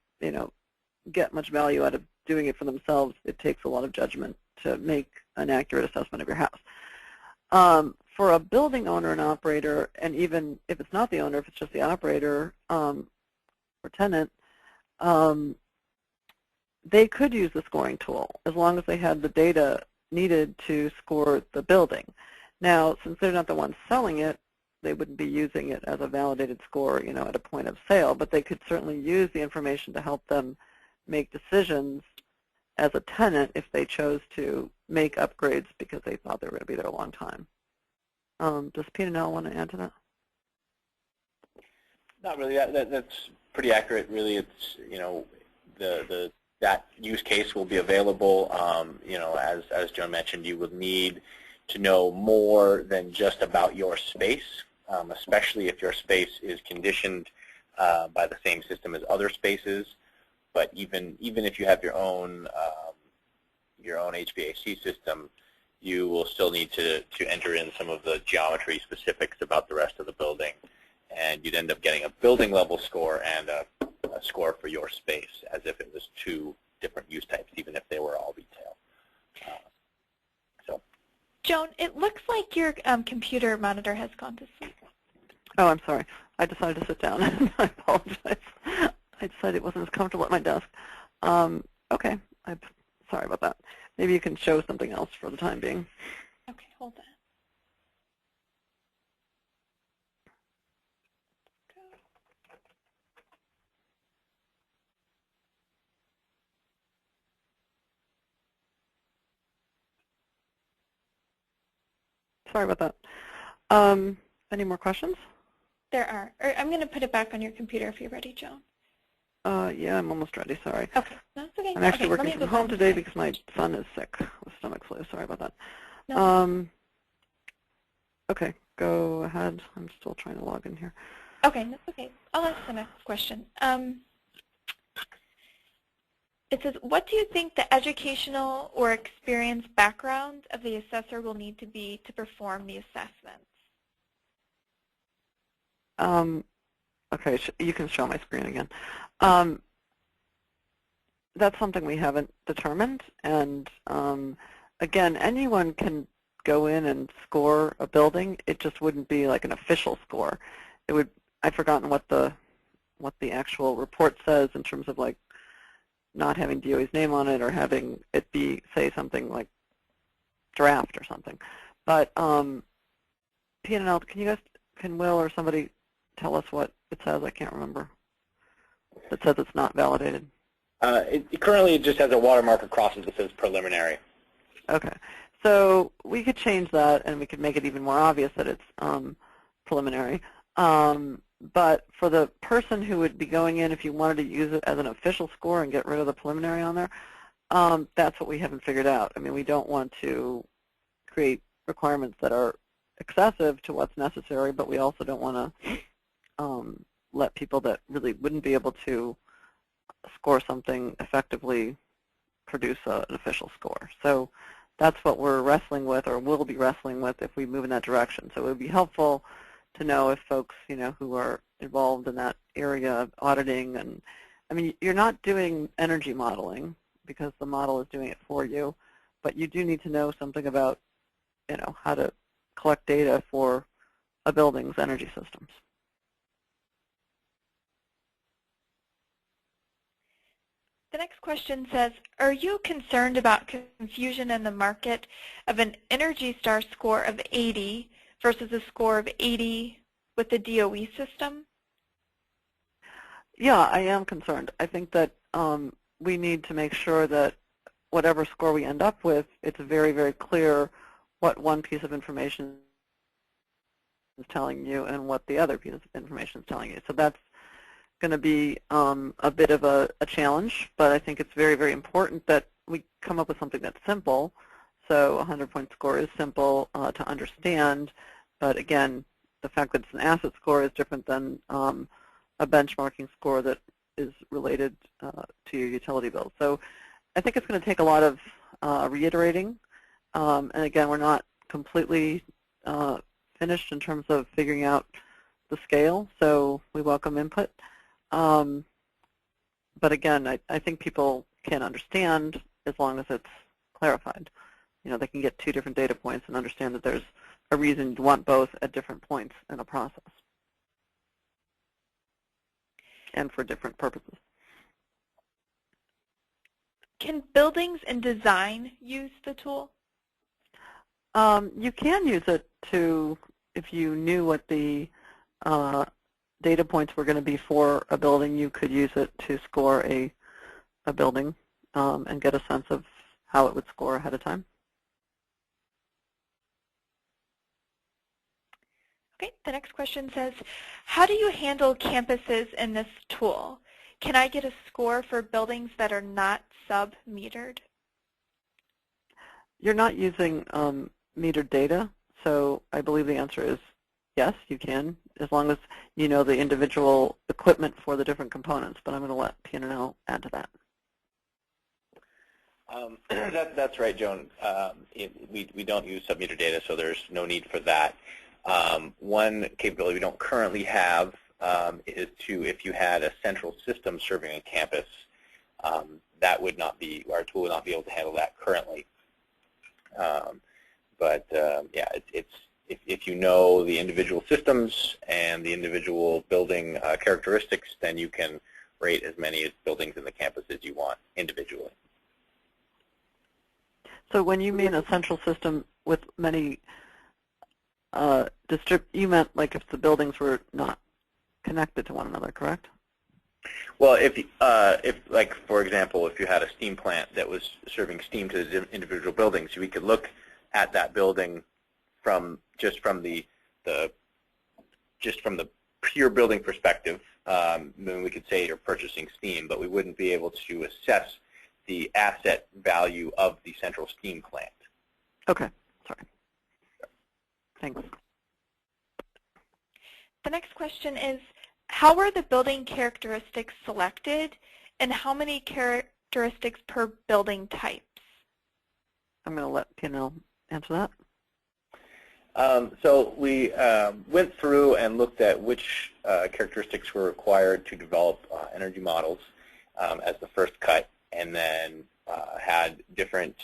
get much value out of doing it for themselves. It takes a lot of judgment to make an accurate assessment of your house. For a building owner and operator, and even if it's not the owner, if it's just the operator or tenant, they could use the scoring tool as long as they had the data needed to score the building. Now, since they're not the ones selling it, they wouldn't be using it as a validated score, at a point of sale, but they could certainly use the information to help them make decisions as a tenant if they chose to make upgrades because they thought they were going to be there a long time. Does P&L want to add to that? Not really. That's pretty accurate. Really, it's that use case will be available. As Joan mentioned, you would need to know more than just about your space, especially if your space is conditioned by the same system as other spaces. But even if you have your own HVAC system, you will still need to enter in some of the geometry specifics about the rest of the building, and you'd end up getting a building level score and a score for your space as if it was two different use types, even if they were all retail. Joan, it looks like your computer monitor has gone to sleep. Oh, I'm sorry. I decided to sit down. I apologize. I decided it wasn't as comfortable at my desk. Okay, I'm sorry about that. Maybe you can show something else for the time being. Okay, hold on. Sorry about that. Any more questions? There are. I'm going to put it back on your computer if you're ready, Joan. Yeah, I'm almost ready. Sorry. Okay, that's okay. I'm actually okay, working from home today because my son is sick with stomach flu. Sorry about that. No. Okay, go ahead. I'm still trying to log in here. Okay, that's okay. I'll ask the next question. It says, what do you think the educational or experience background of the assessor will need to be to perform the assessments? Okay, you can show my screen again. That's something we haven't determined, and again, anyone can go in and score a building. It just wouldn't be like an official score. It would. I've forgotten what the actual report says in terms of like not having DOE's name on it or having it be, say, something like draft or something. But P&L, can Will or somebody tell us what it says? I can't remember. It says it's not validated. Currently, it just has a watermark across it that says preliminary. Okay. So we could change that, and we could make it even more obvious that it's preliminary. But for the person who would be going in, if you wanted to use it as an official score and get rid of the preliminary on there, that's what we haven't figured out. I mean, we don't want to create requirements that are excessive to what's necessary, but we also don't want to let people that really wouldn't be able to score something effectively produce an official score. So that's what we're wrestling with, or will be wrestling with, if we move in that direction. So it would be helpful to know if folks, who are involved in that area of auditing, and I mean, you're not doing energy modeling because the model is doing it for you, but you do need to know something about, how to collect data for a building's energy systems. The next question says, are you concerned about confusion in the market of an ENERGY STAR score of 80 versus a score of 80 with the DOE system? Yeah, I am concerned. I think that we need to make sure that whatever score we end up with, it's very, very clear what one piece of information is telling you and what the other piece of information is telling you. So that's going to be a bit of a challenge, but I think it's very, very important that we come up with something that's simple. So a 100-point score is simple to understand, but again, the fact that it's an asset score is different than a benchmarking score that is related to your utility bill. So I think it's going to take a lot of reiterating, and again, we're not completely finished in terms of figuring out the scale, so we welcome input. But again, I think people can understand as long as it's clarified. You know, they can get two different data points and understand that there's a reason to want both at different points in a process and for different purposes. Can buildings and design use the tool? You can use it to, if you knew what the data points were going to be for a building, you could use it to score a building and get a sense of how it would score ahead of time. Okay, the next question says, how do you handle campuses in this tool? Can I get a score for buildings that are not sub-metered? You're not using metered data, so I believe the answer is yes, you can, as long as you know the individual equipment for the different components, but I'm going to let P&L add to that. That's right, Joan. We don't use sub-meter data, so there's no need for that. One capability we don't currently have is to, if you had a central system serving a campus, that would not be, our tool would not be able to handle that currently. Yeah, if you know the individual systems and the individual building characteristics, then you can rate as many buildings in the campus as you want individually. So when you mean a central system with many you meant like if the buildings were not connected to one another, correct? Well, if like, for example, if you had a steam plant that was serving steam to the individual buildings, we could look at that building from the pure building perspective. Then we could say you're purchasing steam, but we wouldn't be able to assess the asset value of the central steam plant. Okay, sorry. Thanks. The next question is, how are the building characteristics selected, and how many characteristics per building types? I'm going to let P&L answer that. So we went through and looked at which characteristics were required to develop energy models as the first cut, and then had different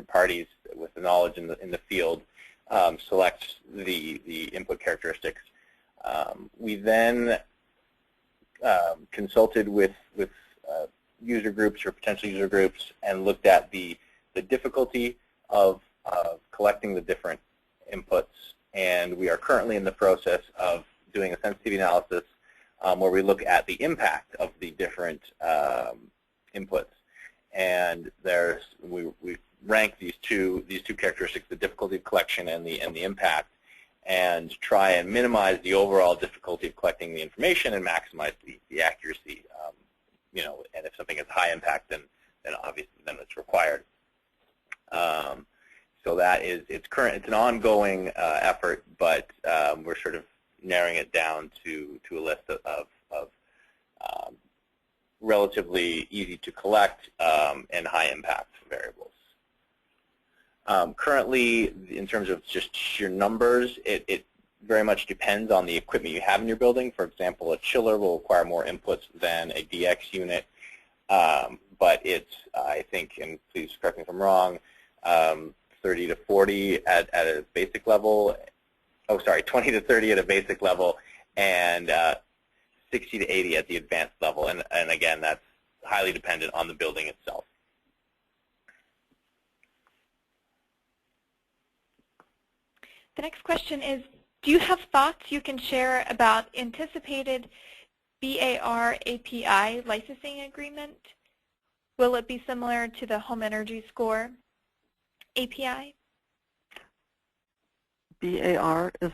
parties with the knowledge in the field select the input characteristics. We then consulted with user groups or potential user groups and looked at the difficulty of collecting the different inputs, and we are currently in the process of doing a sensitivity analysis where we look at the impact of the different inputs, and we rank these two characteristics, the difficulty of collection and the impact, and try and minimize the overall difficulty of collecting the information and maximize the accuracy. You know, and if something has high impact, then obviously it's required. So that is, it's an ongoing effort, but we're sort of narrowing it down to a list of relatively easy to collect and high impact variables. Currently, in terms of just sheer numbers, it very much depends on the equipment you have in your building. For example, a chiller will require more inputs than a DX unit, but it's, I think, and please correct me if I'm wrong, 30 to 40 at a basic level. Oh, sorry, 20 to 30 at a basic level, and 60 to 80 at the advanced level. And again, that's highly dependent on the building itself. The next question is, do you have thoughts you can share about anticipated BAR API licensing agreement? Will it be similar to the Home Energy Score API? BAR is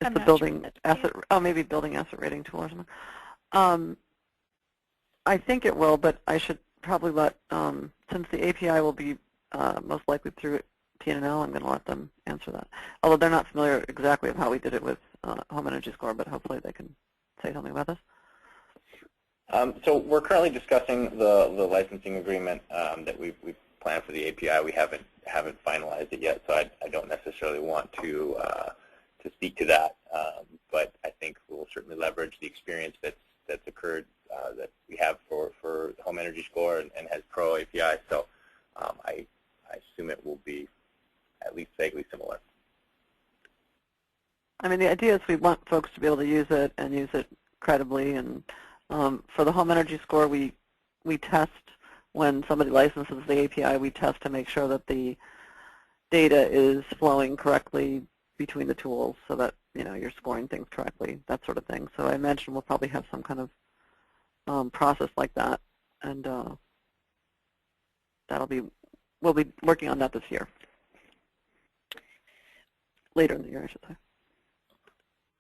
I'm the not building sure asset, oh, maybe building asset rating tool or something. I think it will, but I should probably let, since the API will be most likely through PNNL, I'm going to let them answer that. Although they're not familiar exactly with how we did it with Home Energy Score, but hopefully they can say something about this. So we're currently discussing the licensing agreement that we've planned for the API. We haven't finalized it yet, so I don't necessarily want to speak to that. But I think we'll certainly leverage the experience that's occurred that we have for Home Energy Score and HES Pro API. So I assume it will be at least vaguely similar. I mean, the idea is we want folks to be able to use it and use it credibly. And for the Home Energy Score, we test when somebody licenses the API. We test to make sure that the data is flowing correctly between the tools, so that you're scoring things correctly, that sort of thing. So I imagine we'll probably have some kind of process like that, and we'll be working on that this year. Later in the year, I should say.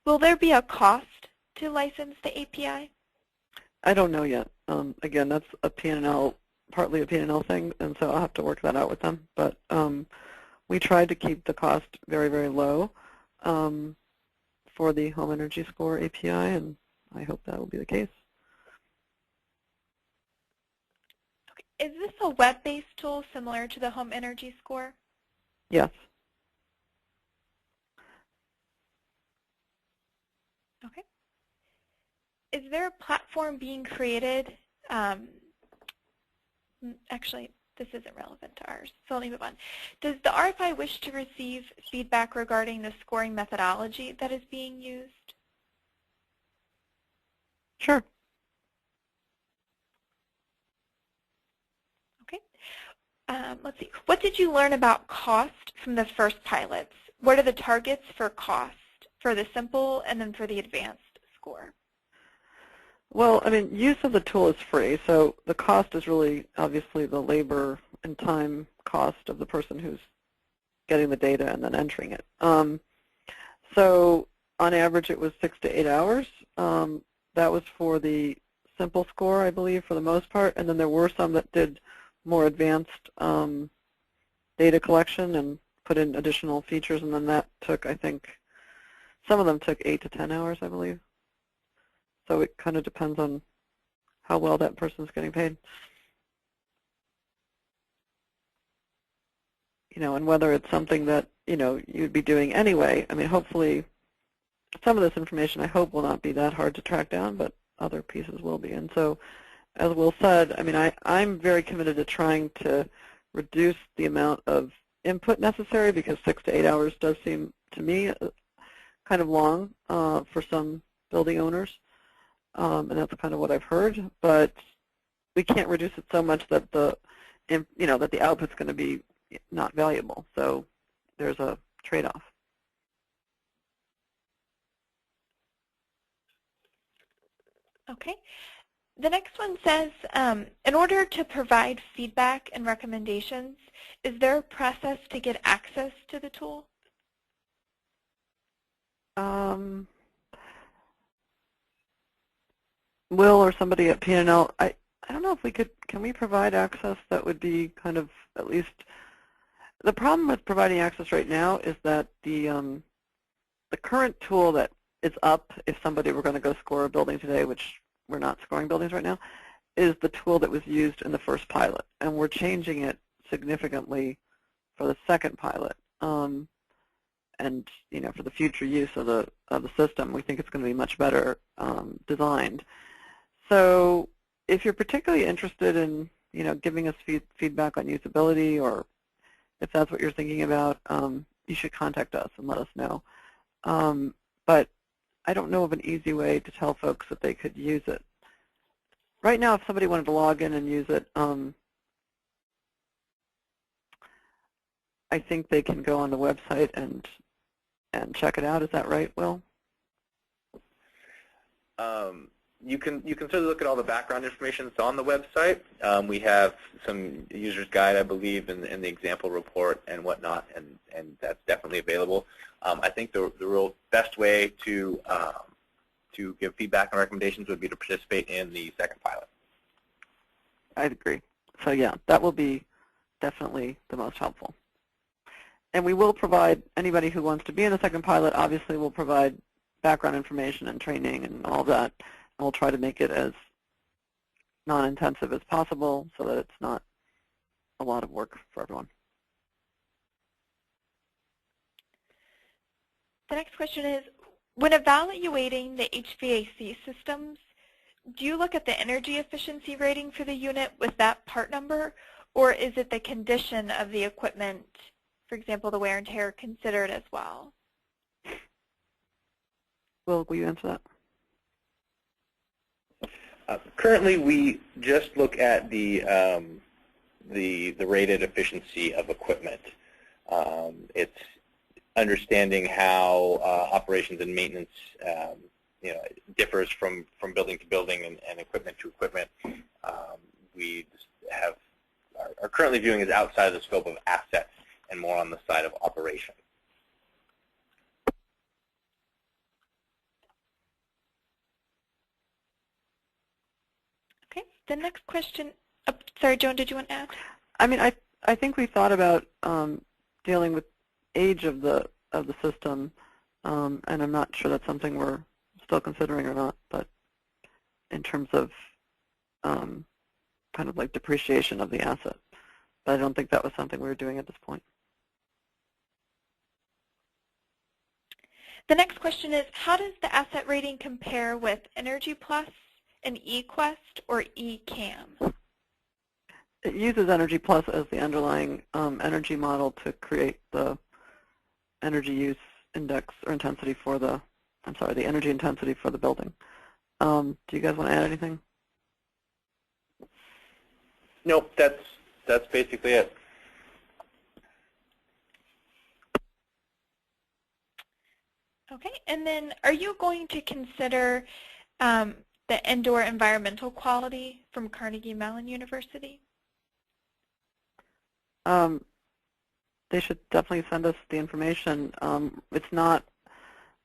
Will there be a cost to license the API? I don't know yet. Again, that's a PNNL, partly a PNNL thing, and so I'll have to work that out with them. But we tried to keep the cost very, very low for the Home Energy Score API, and I hope that will be the case. Okay. Is this a web-based tool similar to the Home Energy Score? Yes. Okay. Is there a platform being created? Actually, this isn't relevant to ours, so let me move on. Does the RFI wish to receive feedback regarding the scoring methodology that is being used? Sure. Okay. Let's see. What did you learn about cost from the first pilots? What are the targets for cost for the simple and then for the advanced score? Well, I mean, use of the tool is free, so the cost is really obviously the labor and time cost of the person who's getting the data and then entering it. So on average, it was 6 to 8 hours. That was for the simple score, I believe, for the most part, and then there were some that did more advanced data collection and put in additional features, and then that took, I think, some of them took 8 to 10 hours, I believe. So it kind of depends on how well that person's getting paid. And whether it's something that, you'd be doing anyway. I mean, hopefully some of this information, I hope, will not be that hard to track down, but other pieces will be. And so, as Will said, I mean, I'm very committed to trying to reduce the amount of input necessary, because 6 to 8 hours does seem, to me, kind of long for some building owners. And that's kind of what I've heard, but we can't reduce it so much that that the output's going to be not valuable. So there's a trade-off. Okay. The next one says, in order to provide feedback and recommendations, is there a process to get access to the tool? Will or somebody at PNNL, I don't know if can we provide access that would be kind of at least, the problem with providing access right now is that the current tool that is up, if somebody were going to go score a building today, which we're not scoring buildings right now, is the tool that was used in the first pilot. And we're changing it significantly for the second pilot. And for the future use of the system, we think it's going to be much better designed. So if you're particularly interested in giving us feedback on usability, or if that's what you're thinking about, you should contact us and let us know. But I don't know of an easy way to tell folks that they could use it. right now, if somebody wanted to log in and use it, I think they can go on the website and check it out. Is that right, Will? You can certainly look at all the background information that's on the website. We have some user's guide, I believe, in the example report and whatnot, and that's definitely available. I think the real best way to give feedback and recommendations would be to participate in the second pilot. I'd agree. So yeah, that will be definitely the most helpful. And we will provide, anybody who wants to be in the second pilot, obviously we'll provide background information and training and all that. And we'll try to make it as non-intensive as possible so that it's not a lot of work for everyone. The next question is, when evaluating the HVAC systems, do you look at the energy efficiency rating for the unit with that part number, or is it the condition of the equipment, for example, the wear and tear, considered as well? Will you answer that? Currently, we just look at the rated efficiency of equipment. It's understanding how operations and maintenance differs from building to building and equipment to equipment. We are currently viewing as outside of the scope of assets and more on the side of operation. Okay, the next question, sorry, Joan, did you want to add? I mean, I think we thought about dealing with age of the system, and I'm not sure that's something we're still considering or not, but in terms of kind of like depreciation of the asset. But I don't think that was something we were doing at this point. The next question is, how does the asset rating compare with Energy Plus and eQuest or eCam? It uses Energy Plus as the underlying energy model to create the energy use index or intensity for the, the energy intensity for the building. Do you guys want to add anything? Nope, that's basically it. Okay, and then are you going to consider the indoor environmental quality from Carnegie Mellon University? They should definitely send us the information. It's not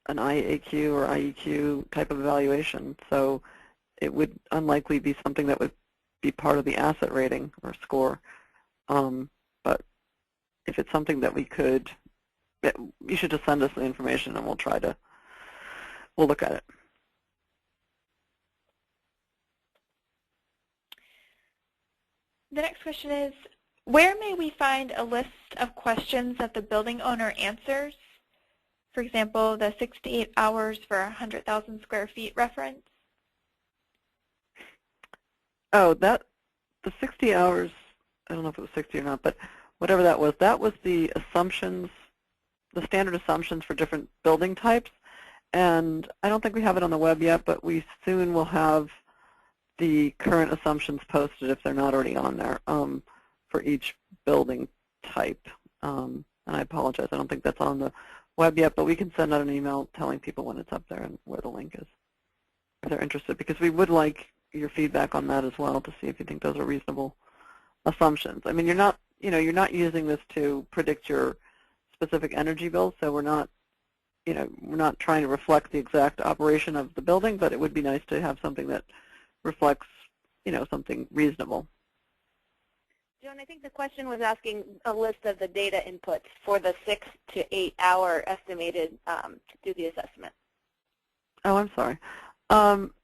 an IAQ or IEQ type of evaluation, so it would unlikely be something that would be part of the asset rating or score. But if it's something that we could, you should just send us the information and we'll look at it. The next question is, where may we find a list of questions that the building owner answers? For example, the 68 hours for 100,000 square feet reference? Oh, the 60 hours, I don't know if it was 60 or not, but whatever that was the assumptions, the standard assumptions for different building types. And I don't think we have it on the web yet, but we soon will have the current assumptions posted if they're not already on there for each building type. And I apologize, I don't think that's on the web yet, but we can send out an email telling people when it's up there and where the link is if they're interested, because we would like your feedback on that as well to see if you think those are reasonable assumptions. I mean, you're not using this to predict your specific energy bill, so we're not trying to reflect the exact operation of the building, but it would be nice to have something that reflects, something reasonable. Joan, I think the question was asking a list of the data inputs for the 6 to 8 hour estimated to do the assessment. Oh, I'm sorry.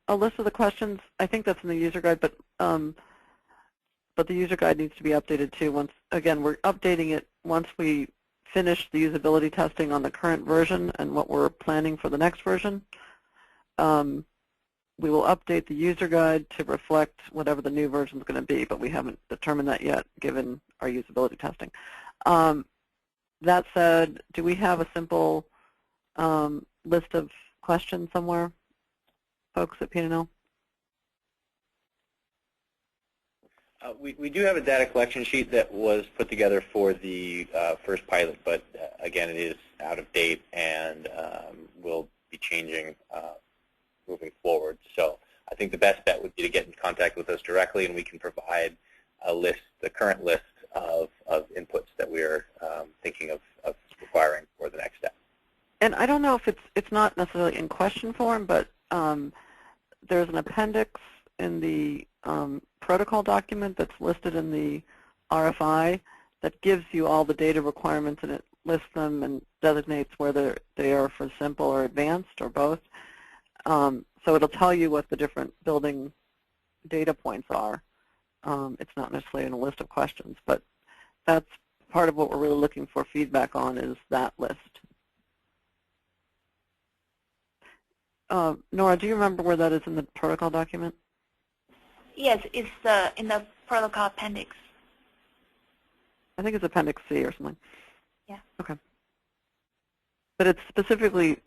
A list of the questions, I think that's in the user guide, but the user guide needs to be updated too. Again, we're updating it once we finish the usability testing on the current version and what we're planning for the next version. We will update the user guide to reflect whatever the new version is going to be, but we haven't determined that yet given our usability testing. That said, do we have a simple list of questions somewhere, folks at P&L? We do have a data collection sheet that was put together for the first pilot, but again, it is out of date and will be changing moving forward. So I think the best bet would be to get in contact with us directly, and we can provide a list, the current list of inputs that we are thinking of requiring for the next step. And I don't know if it's not necessarily in question form, but there's an appendix in the protocol document that's listed in the RFI that gives you all the data requirements, and it lists them and designates whether they are for simple or advanced or both. So it'll tell you what the different building data points are. It's not necessarily in a list of questions, but that's part of what we're really looking for feedback on, is that list. Nora, do you remember where that is in the protocol document? Yes, it's in the protocol appendix. I think it's Appendix C or something. Yeah. Okay. But it's specifically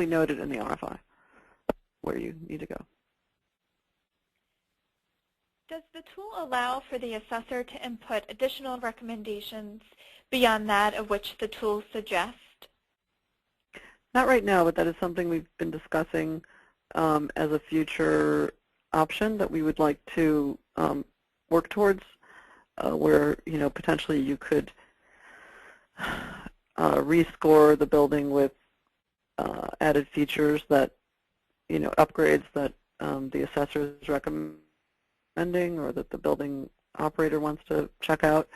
noted in the RFI where you need to go. Does the tool allow for the assessor to input additional recommendations beyond that of which the tool suggests? Not right now, but that is something we've been discussing as a future option that we would like to work towards, where potentially you could rescore the building with added features that upgrades that the assessor is recommending or that the building operator wants to check out,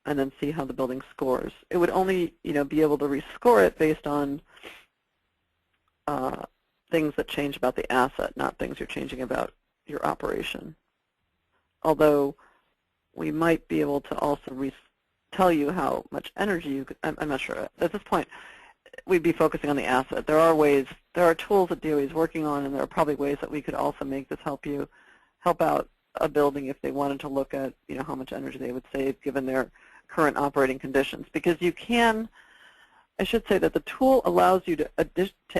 and then see how the building scores. It would only be able to rescore it based on things that change about the asset, not things you're changing about your operation. Although we might be able to also tell you how much energy you could, I'm not sure. At this point, we'd be focusing on the asset. There are tools that DOE is working on, and there are probably ways that we could also make this help out a building if they wanted to look at how much energy they would save given their current operating conditions. Because I should say that the tool allows you to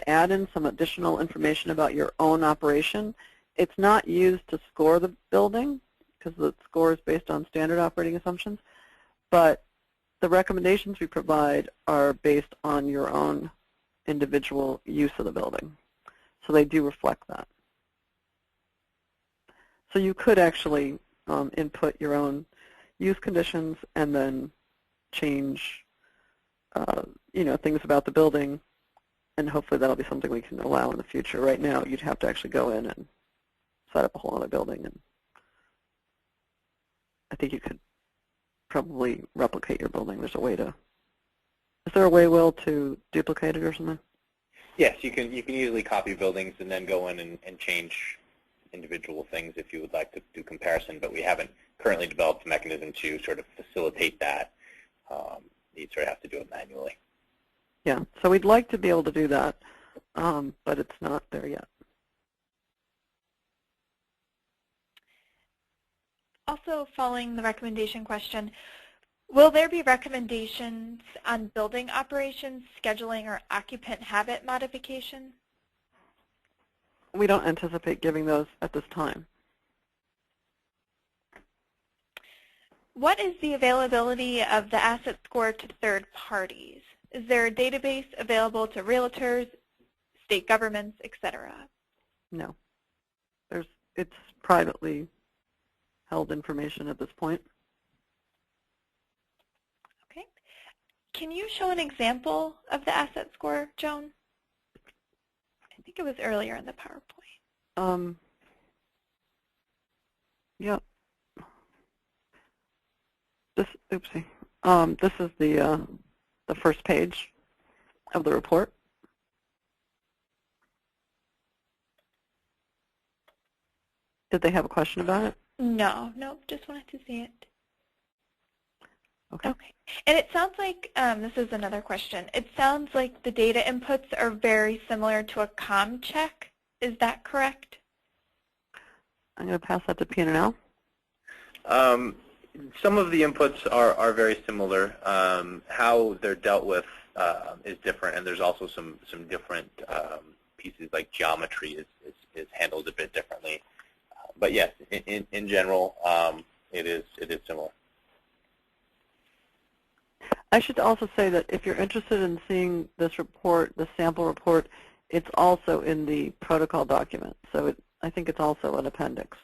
add in some additional information about your own operation. It's not used to score the building because the score is based on standard operating assumptions, but the recommendations we provide are based on your own individual use of the building. So they do reflect that. So you could actually input your own use conditions and then change things about the building, and hopefully that'll be something we can allow in the future. Right now, you'd have to actually go in and set up a whole other building, and I think you could probably replicate your building. There's a way to. Is there a way, Will, to duplicate it or something? Yes, you can easily copy buildings and then go in and change individual things if you would like to do comparison, but we haven't currently developed a mechanism to sort of facilitate that. You sort of have to do it manually. Yeah, so we'd like to be able to do that, but it's not there yet. Also, following the recommendation question, will there be recommendations on building operations, scheduling, or occupant habit modification? We don't anticipate giving those at this time. What is the availability of the asset score to third parties? Is there a database available to realtors, state governments, etc.? No. It's privately held information at this point. Okay. Can you show an example of the asset score, Joan? I think it was earlier in the PowerPoint. Yeah. This is the first page of the report. Did they have a question about it? No, just wanted to see it. Okay. And it sounds like, this is another question, it sounds like the data inputs are very similar to a comm check. Is that correct? I'm going to pass that to P&L. Some of the inputs are very similar. How they're dealt with is different, and there's also some different pieces like geometry is handled a bit differently. But yes, in general, it is similar. I should also say that if you're interested in seeing this report, the sample report, it's also in the protocol document. So I think it's also an appendix.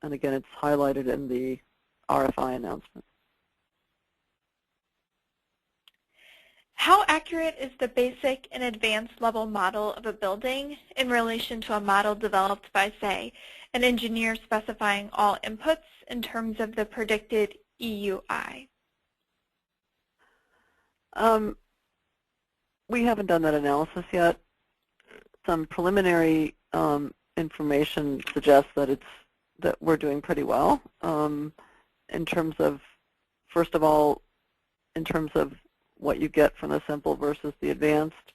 And again, it's highlighted in the RFI announcement. How accurate is the basic and advanced level model of a building in relation to a model developed by, say, an engineer specifying all inputs in terms of the predicted EUI? We haven't done that analysis yet. Some preliminary information suggests that we're doing pretty well in terms of, first of all, in terms of what you get from the simple versus the advanced.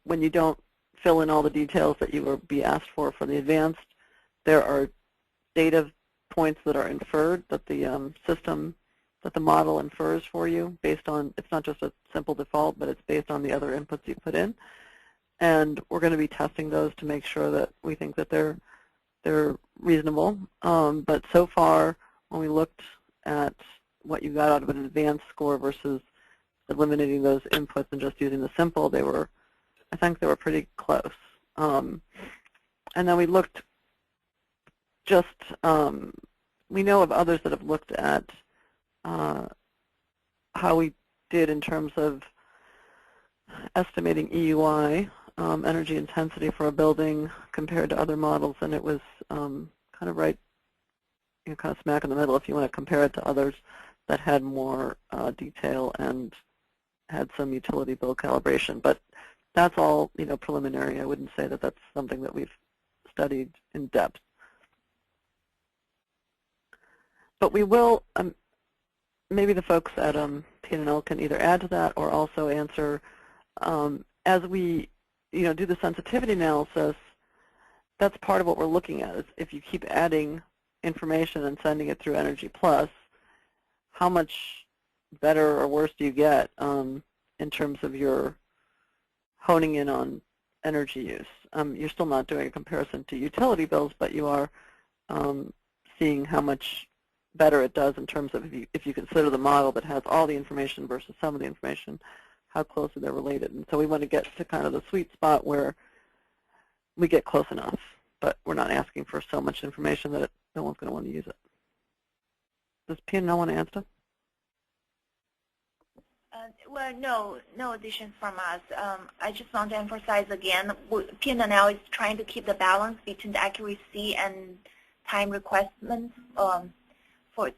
When you don't fill in all the details that you will be asked for the advanced, there are data points that are inferred that the system, that the model infers for you based on, it's not just a simple default, but it's based on the other inputs you put in. And we're going to be testing those to make sure that we think that they're reasonable. But so far, when we looked at what you got out of an advanced score versus eliminating those inputs and just using the simple, I think they were pretty close. And then we looked we know of others that have looked at how we did in terms of estimating EUI, energy intensity for a building compared to other models, and it was kind of right, kind of smack in the middle if you want to compare it to others that had more detail and had some utility bill calibration. But that's all, preliminary. I wouldn't say that that's something that we've studied in depth. But we will, maybe the folks at PNNL can either add to that or also answer, as we do the sensitivity analysis, that's part of what we're looking at. Is if you keep adding information and sending it through Energy Plus, how much better or worse do you get in terms of your honing in on energy use? You're still not doing a comparison to utility bills, but you are seeing how much better it does in terms of if you consider the model that has all the information versus some of the information, how closely they're related. And so we want to get to kind of the sweet spot where we get close enough, but we're not asking for so much information that no one's going to want to use it. Does PNNL want to answer? Well, no additions from us. I just want to emphasize again, PNNL is trying to keep the balance between the accuracy and time requirements for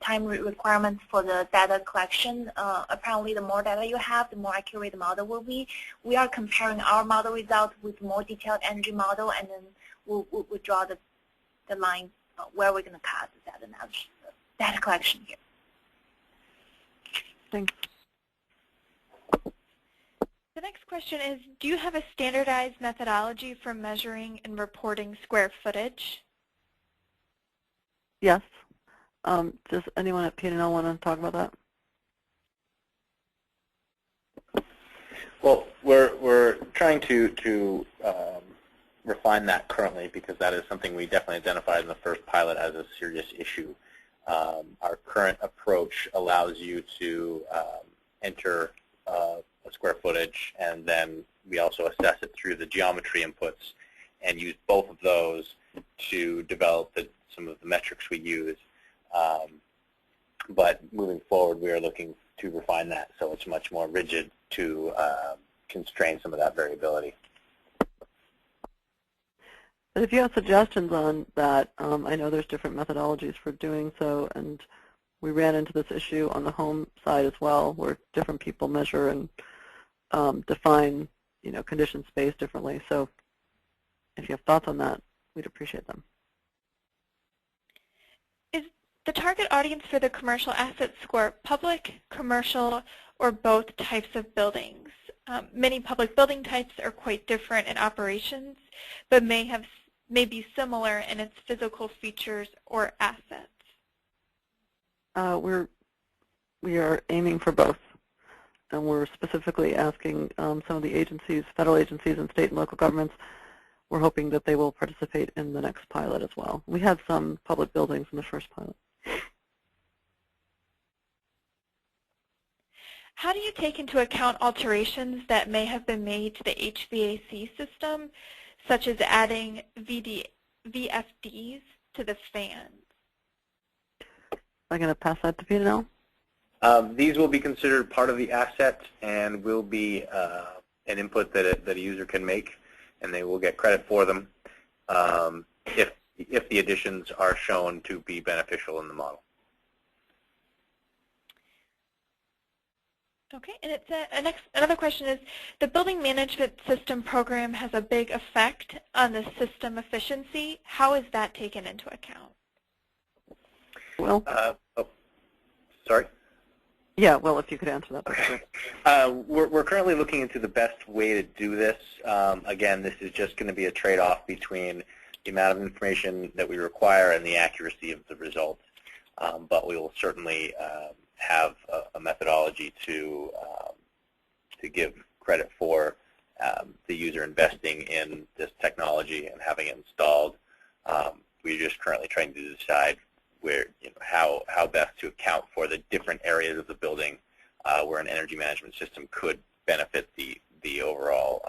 the data collection. Apparently, the more data you have, the more accurate the model will be. We are comparing our model results with more detailed energy model, and then we'll draw the line where we're going to cut the data collection here. Thanks. The next question is, do you have a standardized methodology for measuring and reporting square footage? Yes. Does anyone at PNNL want to talk about that? Well, we're trying to refine that currently because that is something we definitely identified in the first pilot as a serious issue. Our current approach allows you to enter a square footage, and then we also assess it through the geometry inputs and use both of those to develop some of the metrics we use. But moving forward, we are looking to refine that so it's much more rigid to constrain some of that variability. But if you have suggestions on that, I know there's different methodologies for doing so, and we ran into this issue on the home side as well, where different people measure and define, condition space differently. So if you have thoughts on that, we'd appreciate them. Is the target audience for the commercial asset score public, commercial, or both types of buildings? Many public building types are quite different in operations, but may be similar in its physical features or assets. We are aiming for both, and we're specifically asking some of the agencies, federal agencies and state and local governments, we're hoping that they will participate in the next pilot as well. We had some public buildings in the first pilot. how do you take into account alterations that may have been made to the HVAC system, such as adding VFDs to the fans? I'm going to pass that to Peter now. These will be considered part of the asset and will be an input that a user can make, and they will get credit for them if the additions are shown to be beneficial in the model. Okay, and it's another question is, the building management system program has a big effect on the system efficiency. How is that taken into account? Well, sorry? Yeah, well, if you could answer that. Okay. We're currently looking into the best way to do this. Again, this is just going to be a trade-off between the amount of information that we require and the accuracy of the results. But we will certainly have a methodology to give credit for the user investing in this technology and having it installed. We're just currently trying to decide where, how best to account for the different areas of the building where an energy management system could benefit the overall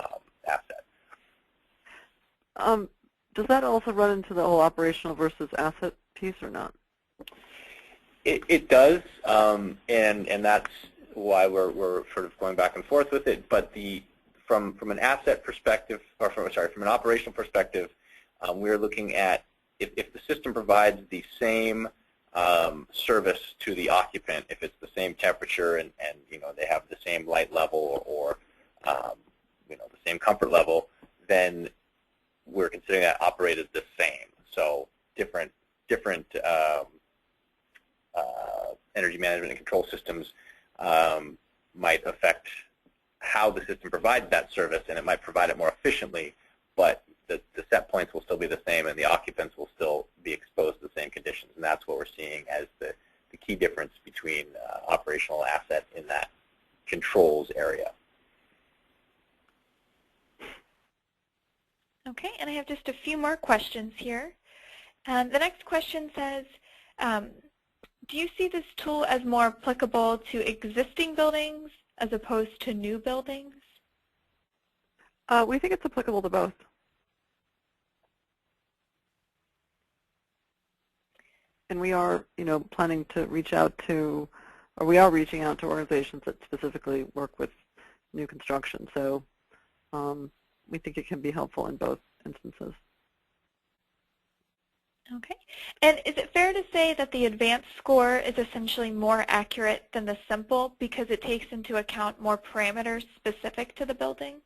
asset. Does that also run into the whole operational versus asset piece or not? It does, and that's why we're sort of going back and forth with it. But from an asset perspective, or from an operational perspective, we're looking at if the system provides the same service to the occupant, if it's the same temperature and they have the same light level or the same comfort level, then we're considering that operated the same. So different energy management and control systems might affect how the system provides that service, and it might provide it more efficiently, but the set points will still be the same and the occupants will still be exposed to the same conditions. And that's what we're seeing as the key difference between operational asset in that controls area. Okay, and I have just a few more questions here. The next question says, do you see this tool as more applicable to existing buildings as opposed to new buildings? We think it's applicable to both. And we are, planning to reach out to, or we are reaching out to organizations that specifically work with new construction. So we think it can be helpful in both instances. Okay. And is it fair to say that the advanced score is essentially more accurate than the simple because it takes into account more parameters specific to the building?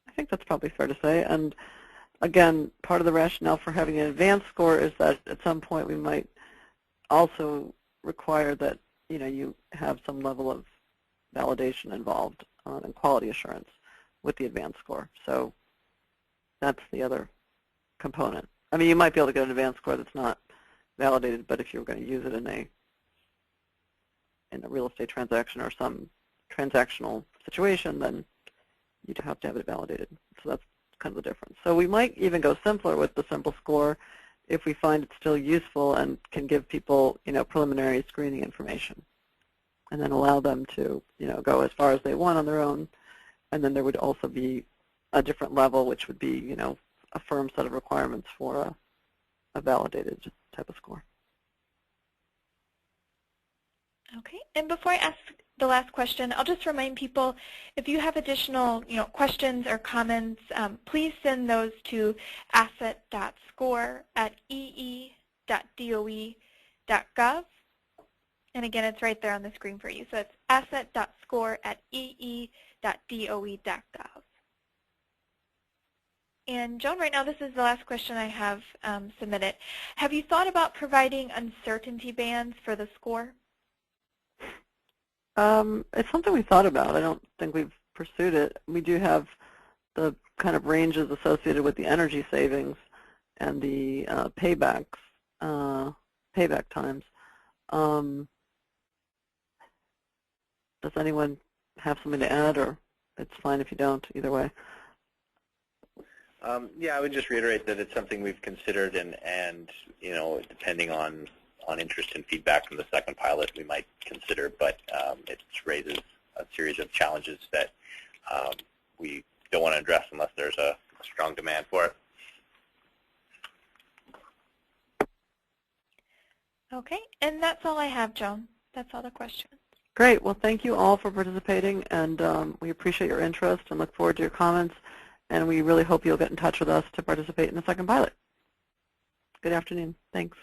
I think that's probably fair to say. And again, part of the rationale for having an advanced score is that at some point we might also require that you have some level of validation involved and quality assurance with the advanced score. So that's the other component. I mean, you might be able to get an advanced score that's not validated, but if you were going to use it in a real estate transaction or some transactional situation, then you'd have to have it validated. So that's kind of the difference. So we might even go simpler with the simple score if we find it still useful and can give people, preliminary screening information, and then allow them to, go as far as they want on their own. And then there would also be a different level, which would be, a firm set of requirements for a validated type of score. Okay, and before I ask the last question, I'll just remind people, if you have additional questions or comments, please send those to asset.score@ee.doe.gov. And again, it's right there on the screen for you. So it's asset.score@ee.doe.gov. And Joan, right now this is the last question I have submitted. Have you thought about providing uncertainty bands for the score? It's something we thought about. I don't think we've pursued it. We do have the kind of ranges associated with the energy savings and the payback times. Does anyone have something to add, or it's fine if you don't, either way? Yeah, I would just reiterate that it's something we've considered, and depending on on interest and feedback from the second pilot, we might consider, but it raises a series of challenges that we don't want to address unless there's a strong demand for it. Okay, and that's all I have, Joan. That's all the questions. Great. Well, thank you all for participating, and we appreciate your interest and look forward to your comments, and we really hope you'll get in touch with us to participate in the second pilot. Good afternoon. Thanks.